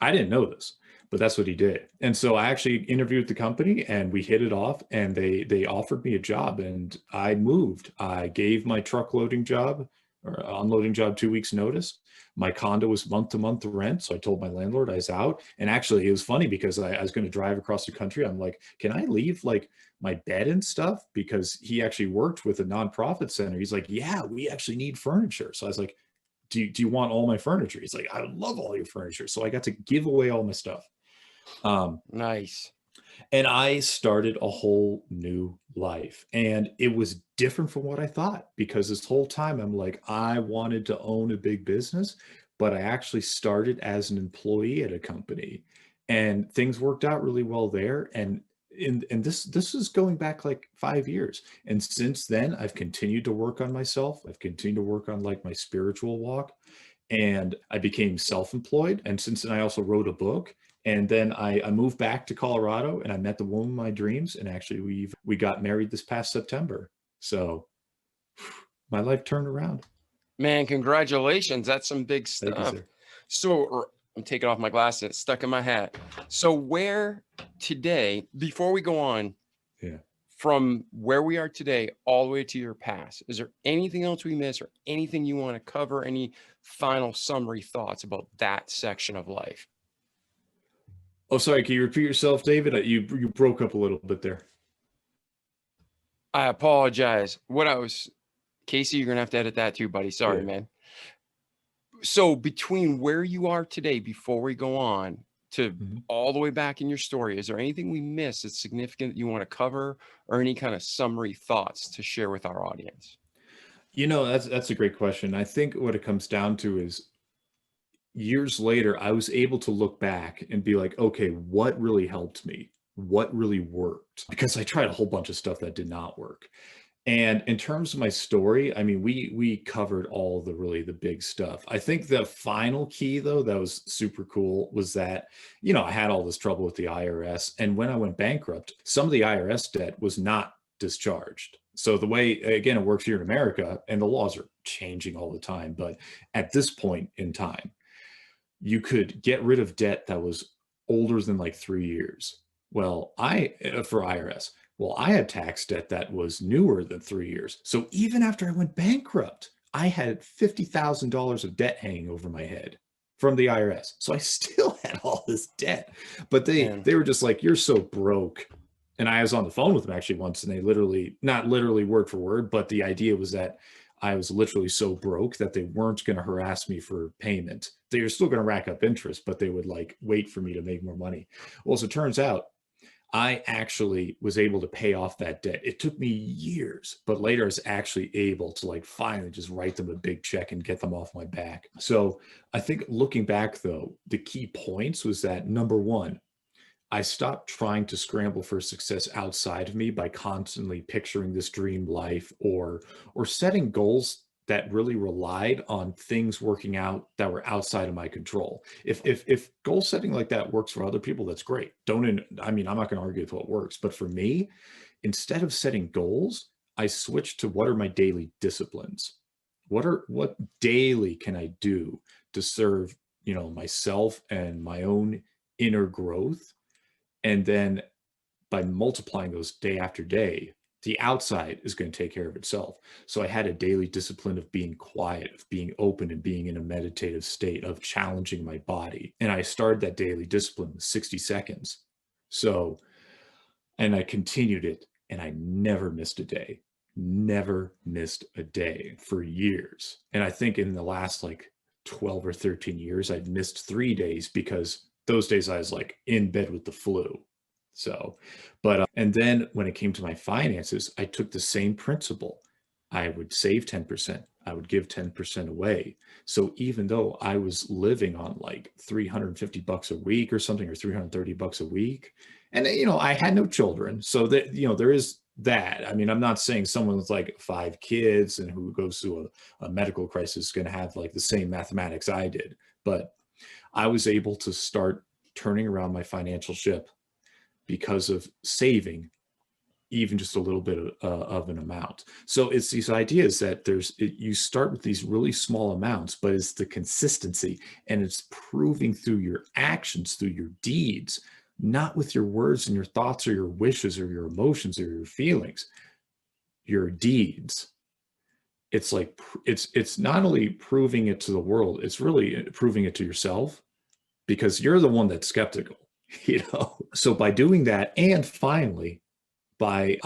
I didn't know this, but that's what he did. And so I actually interviewed the company, and we hit it off, and they offered me a job, and I moved. I gave my truck loading job or unloading job 2 weeks notice. My condo was month-to-month rent. So I told my landlord I was out. And actually it was funny because I was going to drive across the country. I'm like, can I leave like my bed and stuff? Because he actually worked with a nonprofit center. He's like, yeah, we actually need furniture. So I was like, do you want all my furniture? He's like, I would love all your furniture. So I got to give away all my stuff. Nice. And I started a whole new life, and it was different from what I thought, because this whole time I'm like, I wanted to own a big business, but I actually started as an employee at a company, and things worked out really well there. And this is going back like 5 years. And since then, I've continued to work on myself. I've continued to work on like my spiritual walk, and I became self-employed. And since then, I also wrote a book. And then I moved back to Colorado, and I met the woman of my dreams. And actually we got married this past September. So my life turned around. Man, congratulations. That's some big Thank you, stuff. sir. So I'm taking off my glasses. It's stuck in my hat. So where today, before we go on, Yeah. from where we are today all the way to your past, is there anything else we miss or anything you want to cover? Any final summary thoughts about that section of life? Oh, sorry. Can you repeat yourself, David? You broke up a little bit there. I apologize. Casey, you're going to have to edit that too, buddy. Sorry, man. So between where you are today, before we go on to all the way back in your story, is there anything we missed that's significant that you want to cover, or any kind of summary thoughts to share with our audience? That's a great question. I think what it comes down to is years later, I was able to look back and be like, okay, what really helped me? What really worked? Because I tried a whole bunch of stuff that did not work. And in terms of my story, I mean, we covered all the big stuff. I think the final key, though, that was super cool was that, I had all this trouble with the IRS. And when I went bankrupt, some of the IRS debt was not discharged. So the way, again, it works here in America, and the laws are changing all the time. But at this point in time, you could get rid of debt that was older than like 3 years. Well, for IRS. Well, I had tax debt that was newer than 3 years. So even after I went bankrupt, I had $50,000 of debt hanging over my head from the IRS. So I still had all this debt, but they were just like, you're so broke. And I was on the phone with them actually once, and they not literally word for word, but the idea was that I was literally so broke that they weren't going to harass me for payment. They were still going to rack up interest, but they would like wait for me to make more money. Well, as it turns out, I actually was able to pay off that debt. It took me years, but later I was actually able to like finally just write them a big check and get them off my back. So I think looking back though, the key points was that number one, I stopped trying to scramble for success outside of me by constantly picturing this dream life or setting goals that really relied on things working out that were outside of my control. If goal setting like that works for other people, that's great. I'm not going to argue with what works, but for me, instead of setting goals, I switched to what are my daily disciplines? What daily can I do to serve, myself and my own inner growth? And then by multiplying those day after day, the outside is going to take care of itself. So I had a daily discipline of being quiet, of being open and being in a meditative state, of challenging my body. And I started that daily discipline with 60 seconds. And I continued it, and I never missed a day for years. And I think in the last like 12 or 13 years, I've missed 3 days because those days I was like in bed with the flu. And then when it came to my finances, I took the same principle. I would save 10%. I would give 10% away. So even though I was living on like $350 a week or something, or $330 a week, and I had no children. So that, there is that. I mean, I'm not saying someone with like 5 kids and who goes through a medical crisis is going to have like the same mathematics I did, but I was able to start turning around my financial ship because of saving even just a little bit of an amount. So it's these ideas that you start with these really small amounts, but it's the consistency, and it's proving through your actions, through your deeds, not with your words and your thoughts or your wishes or your emotions or your feelings, your deeds. It's like, it's not only proving it to the world, it's really proving it to yourself, because you're the one that's skeptical. So by doing that, and finally, by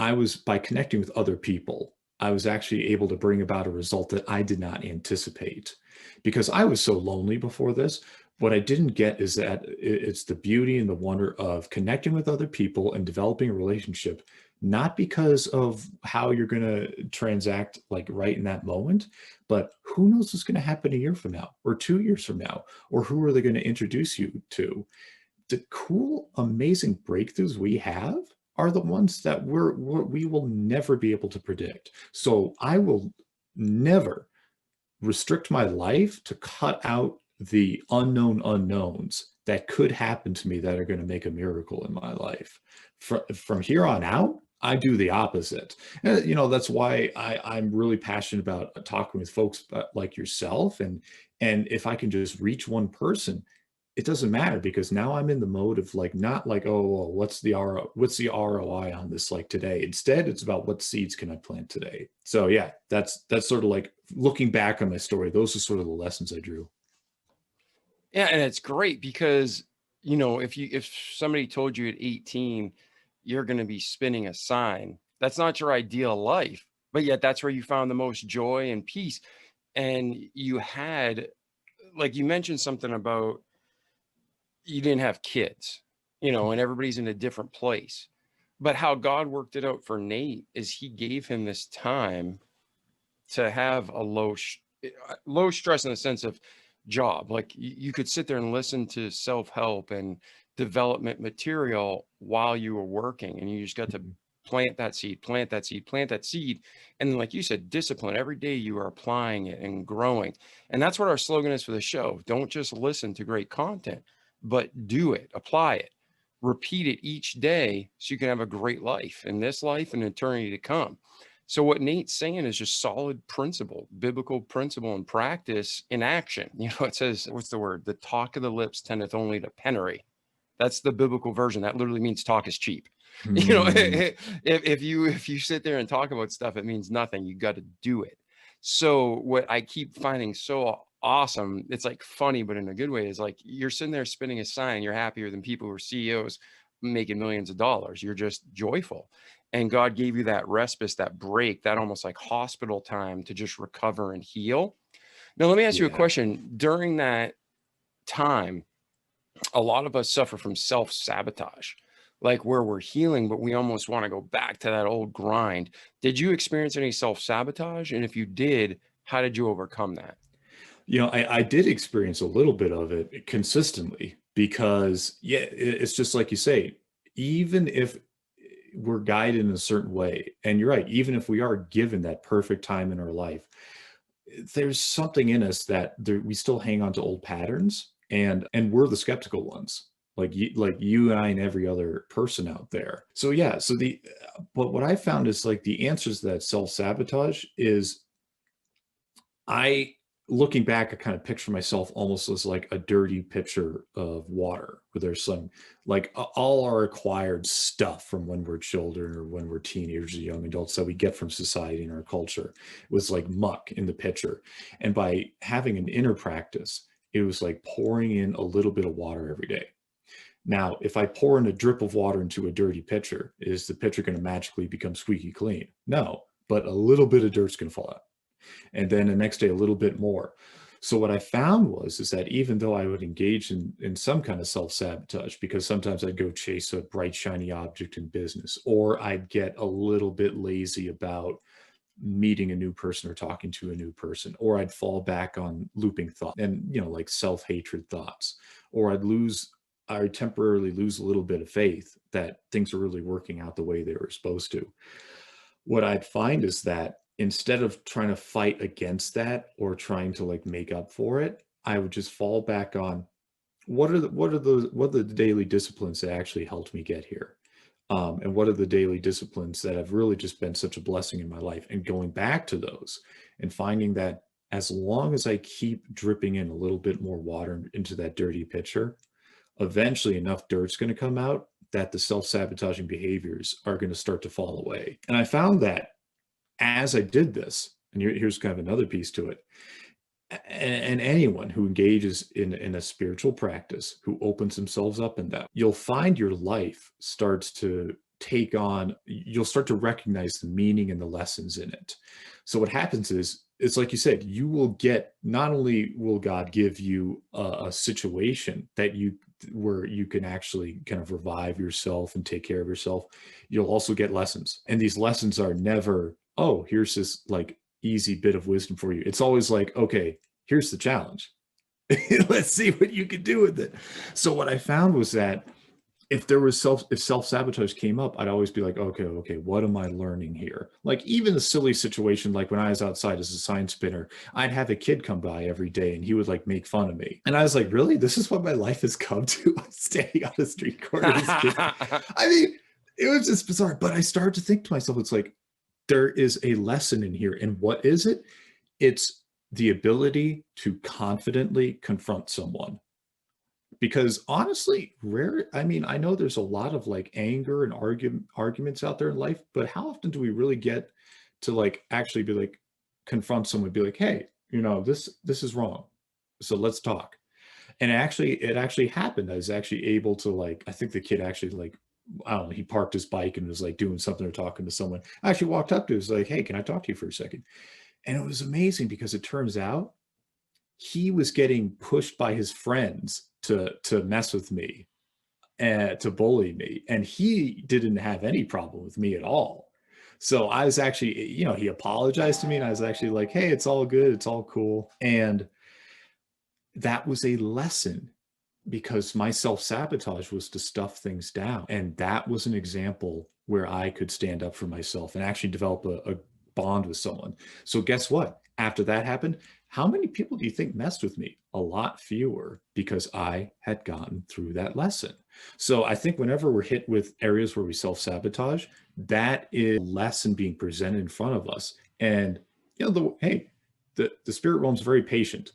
connecting with other people, I was actually able to bring about a result that I did not anticipate, because I was so lonely before this. What I didn't get is that it's the beauty and the wonder of connecting with other people and developing a relationship, not because of how you're going to transact like right in that moment, but who knows what's going to happen a year from now or 2 years from now, or who are they going to introduce you to? The cool, amazing breakthroughs we have are the ones that we will never be able to predict. So I will never restrict my life to cut out the unknown unknowns that could happen to me that are going to make a miracle in my life. From here on out, I do the opposite. That's why I'm really passionate about talking with folks like yourself. And if I can just reach one person, it doesn't matter because now I'm in the mode of like, not like, oh, well, what's the ROI on this like today? Instead, it's about what seeds can I plant today? So yeah, that's sort of like looking back on my story. Those are sort of the lessons I drew. Yeah, and it's great because, you know, if somebody told you at 18 you're going to be spinning a sign, that's not your ideal life, but yet that's where you found the most joy and peace. And you had, like you mentioned something about you didn't have kids, you know, and everybody's in a different place. But how God worked it out for Nate is he gave him this time to have a low stress in the sense of job. Like you could sit there and listen to self-help and development material while you were working, and you just got to plant that seed, plant that seed, plant that seed. And then, like you said, discipline. Every day you are applying it and growing. And that's what our slogan is for the show. Don't just listen to great content, but do it, apply it, repeat it each day so you can have a great life in this life and eternity to come. So what Nate's saying is just solid principle, biblical principle and practice in action. You know, it says, what's the word? The talk of the lips tendeth only to penury. That's the biblical version. That literally means talk is cheap. You know, if you sit there and talk about stuff, it means nothing. You got to do it. So what I keep finding so awesome, it's like funny, but in a good way, is like you're sitting there spinning a sign. You're happier than people who are CEOs making millions of dollars. You're just joyful. And God gave you that respite, that break, that almost like hospital time to just recover and heal. Now, let me ask you a question. During that time, a lot of us suffer from self-sabotage, like where we're healing, but we almost want to go back to that old grind. Did you experience any self-sabotage? And if you did, how did you overcome that? You know, I did experience a little bit of it consistently because, yeah, it's just like you say, even if we're guided in a certain way, and you're right, even if we are given that perfect time in our life, there's something in us that we still hang on to old patterns, and we're the skeptical ones, like you and I and every other person out there. So yeah, but what I found is like the answers to that self-sabotage is I looking back, I kind of picture myself almost as like a dirty pitcher of water where there's some like all our acquired stuff from when we're children or when we're teenagers or young adults that we get from society and our culture was like muck in the pitcher. And by having an inner practice, it was like pouring in a little bit of water every day. Now, if I pour in a drip of water into a dirty pitcher, is the pitcher going to magically become squeaky clean? No, but a little bit of dirt's going to fall out, and then the next day a little bit more. So what I found is that even though I would engage in some kind of self-sabotage, because sometimes I'd go chase a bright, shiny object in business, or I'd get a little bit lazy about meeting a new person or talking to a new person, or I'd fall back on looping thought and, you know, like self-hatred thoughts, or I would temporarily lose a little bit of faith that things are really working out the way they were supposed to. What I'd find is that instead of trying to fight against that or trying to like make up for it, I would just fall back on what are the daily disciplines that actually helped me get here, and what are the daily disciplines that have really just been such a blessing in my life, and going back to those and finding that as long as I keep dripping in a little bit more water into that dirty pitcher, eventually enough dirt's going to come out that the self-sabotaging behaviors are going to start to fall away. And I found that as I did this, and here's kind of another piece to it, and anyone who engages in a spiritual practice, who opens themselves up in that, you'll find your life starts to take on, you'll start to recognize the meaning and the lessons in it. So what happens is, it's like you said, you will get, not only will God give you a situation where you can actually kind of revive yourself and take care of yourself, you'll also get lessons. And these lessons are never, oh, here's this like easy bit of wisdom for you. It's always like, okay, here's the challenge. Let's see what you can do with it. So what I found was that if self-sabotage came up, I'd always be like, okay, what am I learning here? Like even a silly situation, like when I was outside as a sign spinner, I'd have a kid come by every day and he would like make fun of me. And I was like, really? This is what my life has come to? I'm standing on a street corner. I mean, it was just bizarre. But I started to think to myself, it's like, there is a lesson in here. And what is it? It's the ability to confidently confront someone Because honestly, I mean, I know there's a lot of like anger and arguments out there in life, but how often do we really get to like actually be like, confront someone, be like, hey, this is wrong. So let's talk. And it actually happened. I was actually able to like, I think the kid actually like, I don't know, he parked his bike and was like doing something or talking to someone. I actually walked up to him, was like, hey, can I talk to you for a second? And it was amazing because it turns out he was getting pushed by his friends to mess with me and to bully me. And he didn't have any problem with me at all. So I was actually, he apologized to me and I was actually like, hey, it's all good. It's all cool. And that was a lesson because my self-sabotage was to stuff things down. And that was an example where I could stand up for myself and actually develop a bond with someone. So guess what? After that happened, how many people do you think messed with me? A lot fewer, because I had gotten through that lesson. So I think whenever we're hit with areas where we self-sabotage, that is a lesson being presented in front of us. And the spirit realm is very patient.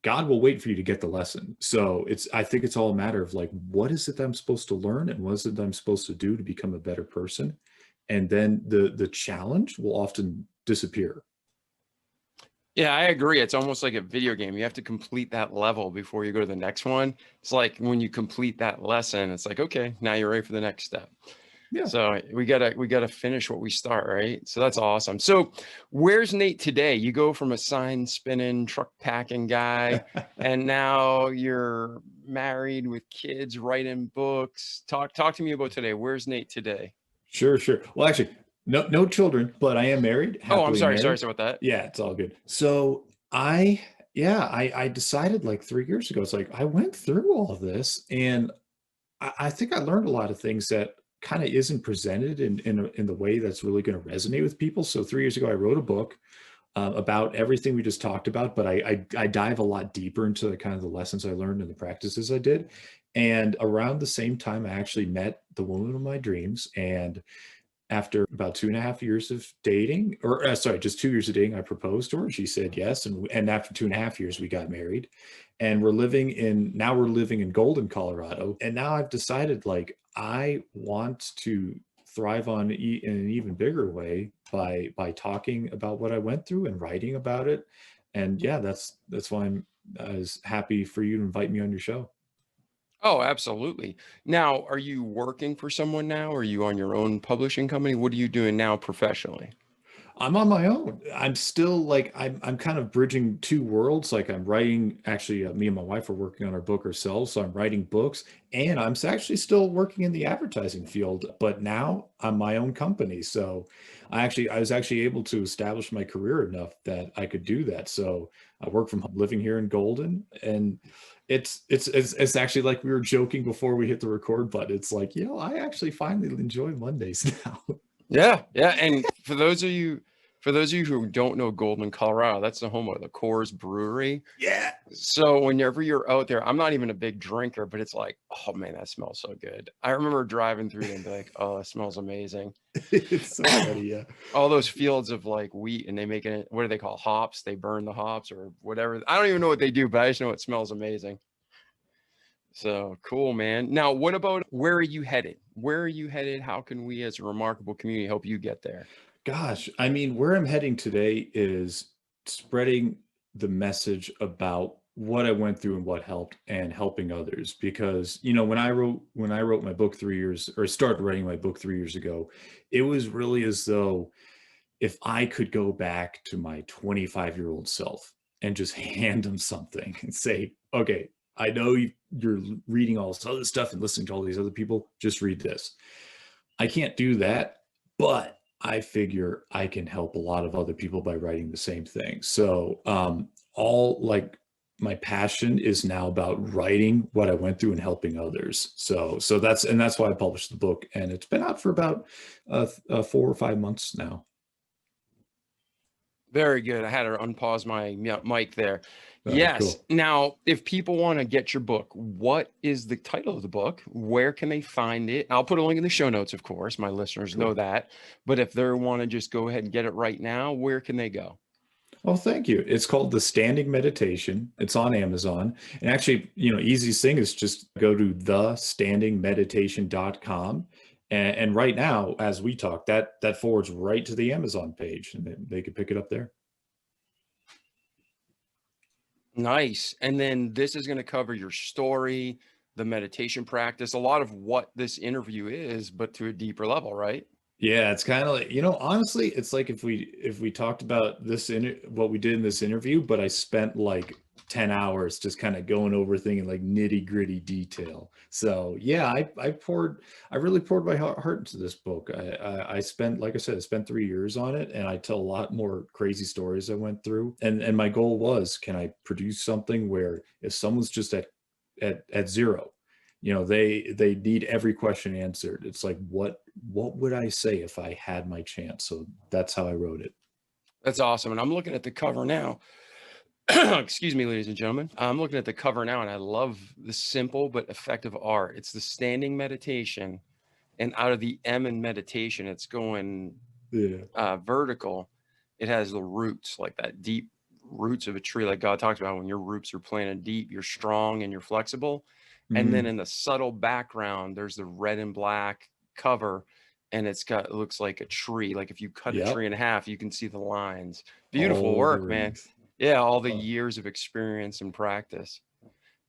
God will wait for you to get the lesson. So I think it's all a matter of like, what is it that I'm supposed to learn and what is it that I'm supposed to do to become a better person? And then the challenge will often disappear. Yeah, I agree. It's almost like a video game. You have to complete that level before you go to the next one. It's like when you complete that lesson, it's like, okay, now you're ready for the next step. Yeah. So we gotta finish what we start, right? So that's awesome. So where's Nate today? You go from a sign spinning, truck packing guy, and now you're married with kids, writing books. Talk to me about today. Where's Nate today? Sure. Well, actually, no children, but I am married, Oh, I'm happily sorry. married. Sorry about that. Yeah, it's all good. So I decided like 3 years ago, it's like I went through all of this and I think I learned a lot of things that kind of isn't presented in the way that's really going to resonate with people. So 3 years ago, I wrote a book about everything we just talked about, but I dive a lot deeper into the kind of the lessons I learned and the practices I did. And around the same time, I actually met the woman of my dreams. And after about 2.5 years of dating, or sorry, just 2 years of dating, I proposed to her. She said yes. And after 2.5 years, we got married. And now we're living in Golden, Colorado. And now I've decided like I want to thrive in an even bigger way by talking about what I went through and writing about it. And yeah, that's why I was happy for you to invite me on your show. Oh, absolutely. Now, are you working for someone now? Are you on your own publishing company? What are you doing now professionally? I'm on my own. I'm still like I'm kind of bridging two worlds. Like I'm writing. Actually, me and my wife are working on our book ourselves. So I'm writing books, and I'm actually still working in the advertising field. But now I'm my own company. So I was actually able to establish my career enough that I could do that. So I work from home, living here in Golden, and it's actually like we were joking before we hit the record button. It's like, I actually finally enjoy Mondays now. Yeah, yeah. And for those of you who don't know Golden, Colorado, that's the home of the Coors Brewery. Yeah. So whenever you're out there, I'm not even a big drinker, but it's like, oh man, that smells so good. I remember driving through there and be like, oh, it smells amazing. It's so funny, yeah. All those fields of like wheat, and they make it, what do they call hops? They burn the hops or whatever. I don't even know what they do, but I just know it smells amazing. So cool, man. Now, what about, where are you headed? Where are you headed? How can we as a remarkable community help you get there? Gosh, I mean, where I'm heading today is spreading the message about what I went through and what helped and helping others. Because, when I wrote my book 3 years or started writing my book 3 years ago, it was really as though if I could go back to my 25-year-old self and just hand him something and say, okay, I know you're reading all this other stuff and listening to all these other people, just read this. I can't do that, but I figure I can help a lot of other people by writing the same thing. So, all like my passion is now about writing what I went through and helping others. So that's why I published the book, and it's been out for about 4 or 5 months now. Very good. I had to unpause my mic there. Yes. Cool. Now, if people want to get your book, what is the title of the book? Where can they find it? I'll put a link in the show notes, of course. My listeners know that. But if they want to just go ahead and get it right now, where can they go? Oh, thank you. It's called The Standing Meditation. It's on Amazon. And actually, easiest thing is just go to thestandingmeditation.com. And right now, as we talk, that forwards right to the Amazon page, and they could pick it up there. Nice. And then this is going to cover your story, the meditation practice, a lot of what this interview is, but to a deeper level, right? Yeah, it's kind of like, honestly, it's like if we talked about what we did in this interview, but I spent like 10 hours just kind of going over things in like nitty-gritty detail. So yeah, I really poured my heart into this book. I spent, like I said, I spent 3 years on it, and I tell a lot more crazy stories I went through. And my goal was, can I produce something where if someone's just at zero, they need every question answered. It's like, what would I say if I had my chance? So that's how I wrote it. That's awesome. And I'm looking at the cover now. Excuse me, ladies and gentlemen. I'm looking at the cover now, and I love the simple but effective art. It's the standing meditation, and out of the M in meditation, it's going vertical. It has the roots, like that deep roots of a tree, like God talks about. When your roots are planted deep, you're strong and you're flexible. And then in the subtle background, there's the red and black cover, and it looks like a tree. Like if you cut a tree in half, you can see the lines. Beautiful work, man. Yeah, all the years of experience and practice.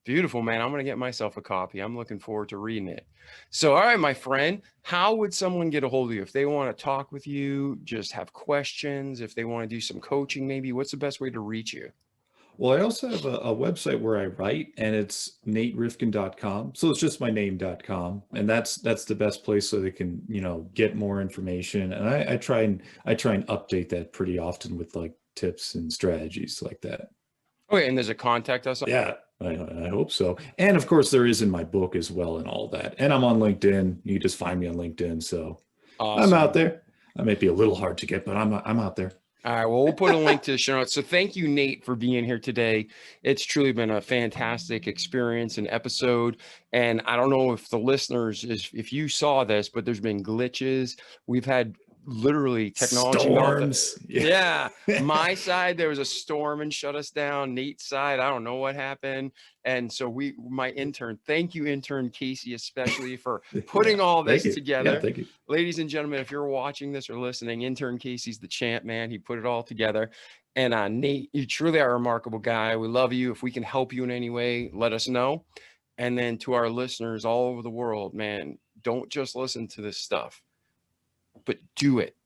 Beautiful, man. I'm going to get myself a copy. I'm looking forward to reading it. So, all right, my friend, how would someone get a hold of you if they want to talk with you, just have questions, if they want to do some coaching, maybe? What's the best way to reach you? Well, I also have a website where I write, and it's naterifkin.com. So it's just my name.com. And that's the best place so they can, get more information. And I try and update that pretty often with like tips and strategies like that. Okay, and there's a contact us. Yeah, I hope so. And of course, there is in my book as well and all that. And I'm on LinkedIn. You just find me on LinkedIn. So awesome. I'm out there. I might be a little hard to get, but I'm out there. All right. Well, we'll put a link to the show notes. So thank you, Nate, for being here today. It's truly been a fantastic experience and episode. And I don't know if the listeners, if you saw this, but there's been glitches. We've had literally technology storms. Yeah. My side, there was a storm and shut us down. Nate's side, I don't know what happened. And so my intern, thank you, intern Casey, especially for putting all this together. Yeah, thank you. Ladies and gentlemen, if you're watching this or listening, intern Casey's the champ, man. He put it all together. And Nate, you truly are a remarkable guy. We love you. If we can help you in any way, let us know. And then to our listeners all over the world, man, don't just listen to this stuff, but do it.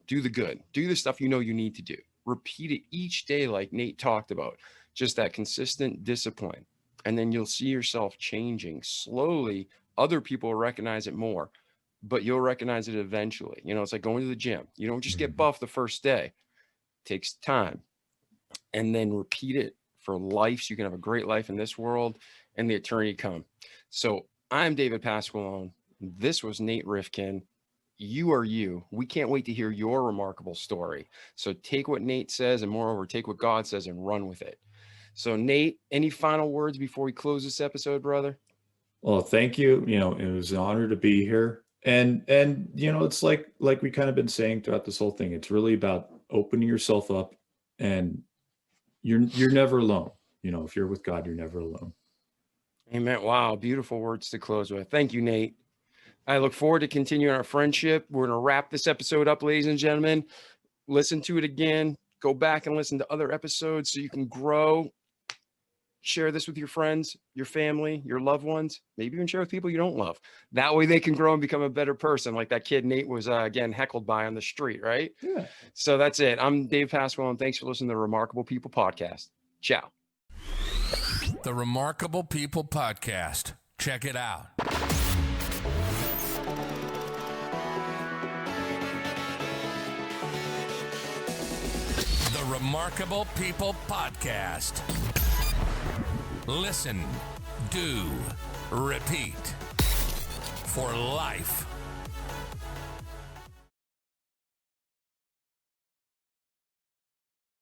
Do the good. Do the stuff you know you need to do. Repeat it each day like Nate talked about. Just that consistent discipline. And then you'll see yourself changing slowly. Other people will recognize it more, but you'll recognize it eventually. It's like going to the gym. You don't just get buff the first day. It takes time. And then repeat it for life so you can have a great life in this world and the eternity come. So I'm David Pasqualone. This was Nate Rifkin. You are you. We can't wait to hear your remarkable story. So take what Nate says, and moreover, take what God says and run with it. So Nate, any final words before we close this episode, brother? Well, thank you. It was an honor to be here. And it's like we kind of been saying throughout this whole thing, it's really about opening yourself up, and you're never alone. If you're with God, you're never alone. Amen. Wow. Beautiful words to close with. Thank you, Nate. I look forward to continuing our friendship. We're going to wrap this episode up, ladies and gentlemen. Listen to it again. Go back and listen to other episodes so you can grow. Share this with your friends, your family, your loved ones. Maybe even share with people you don't love. That way they can grow and become a better person, like that kid Nate was, again, heckled by on the street, right? Yeah. So that's it. I'm Dave Pasquale, and thanks for listening to the Remarkable People Podcast. Ciao. The Remarkable People Podcast. Check it out. The Remarkable People Podcast. Listen, do, repeat. For life.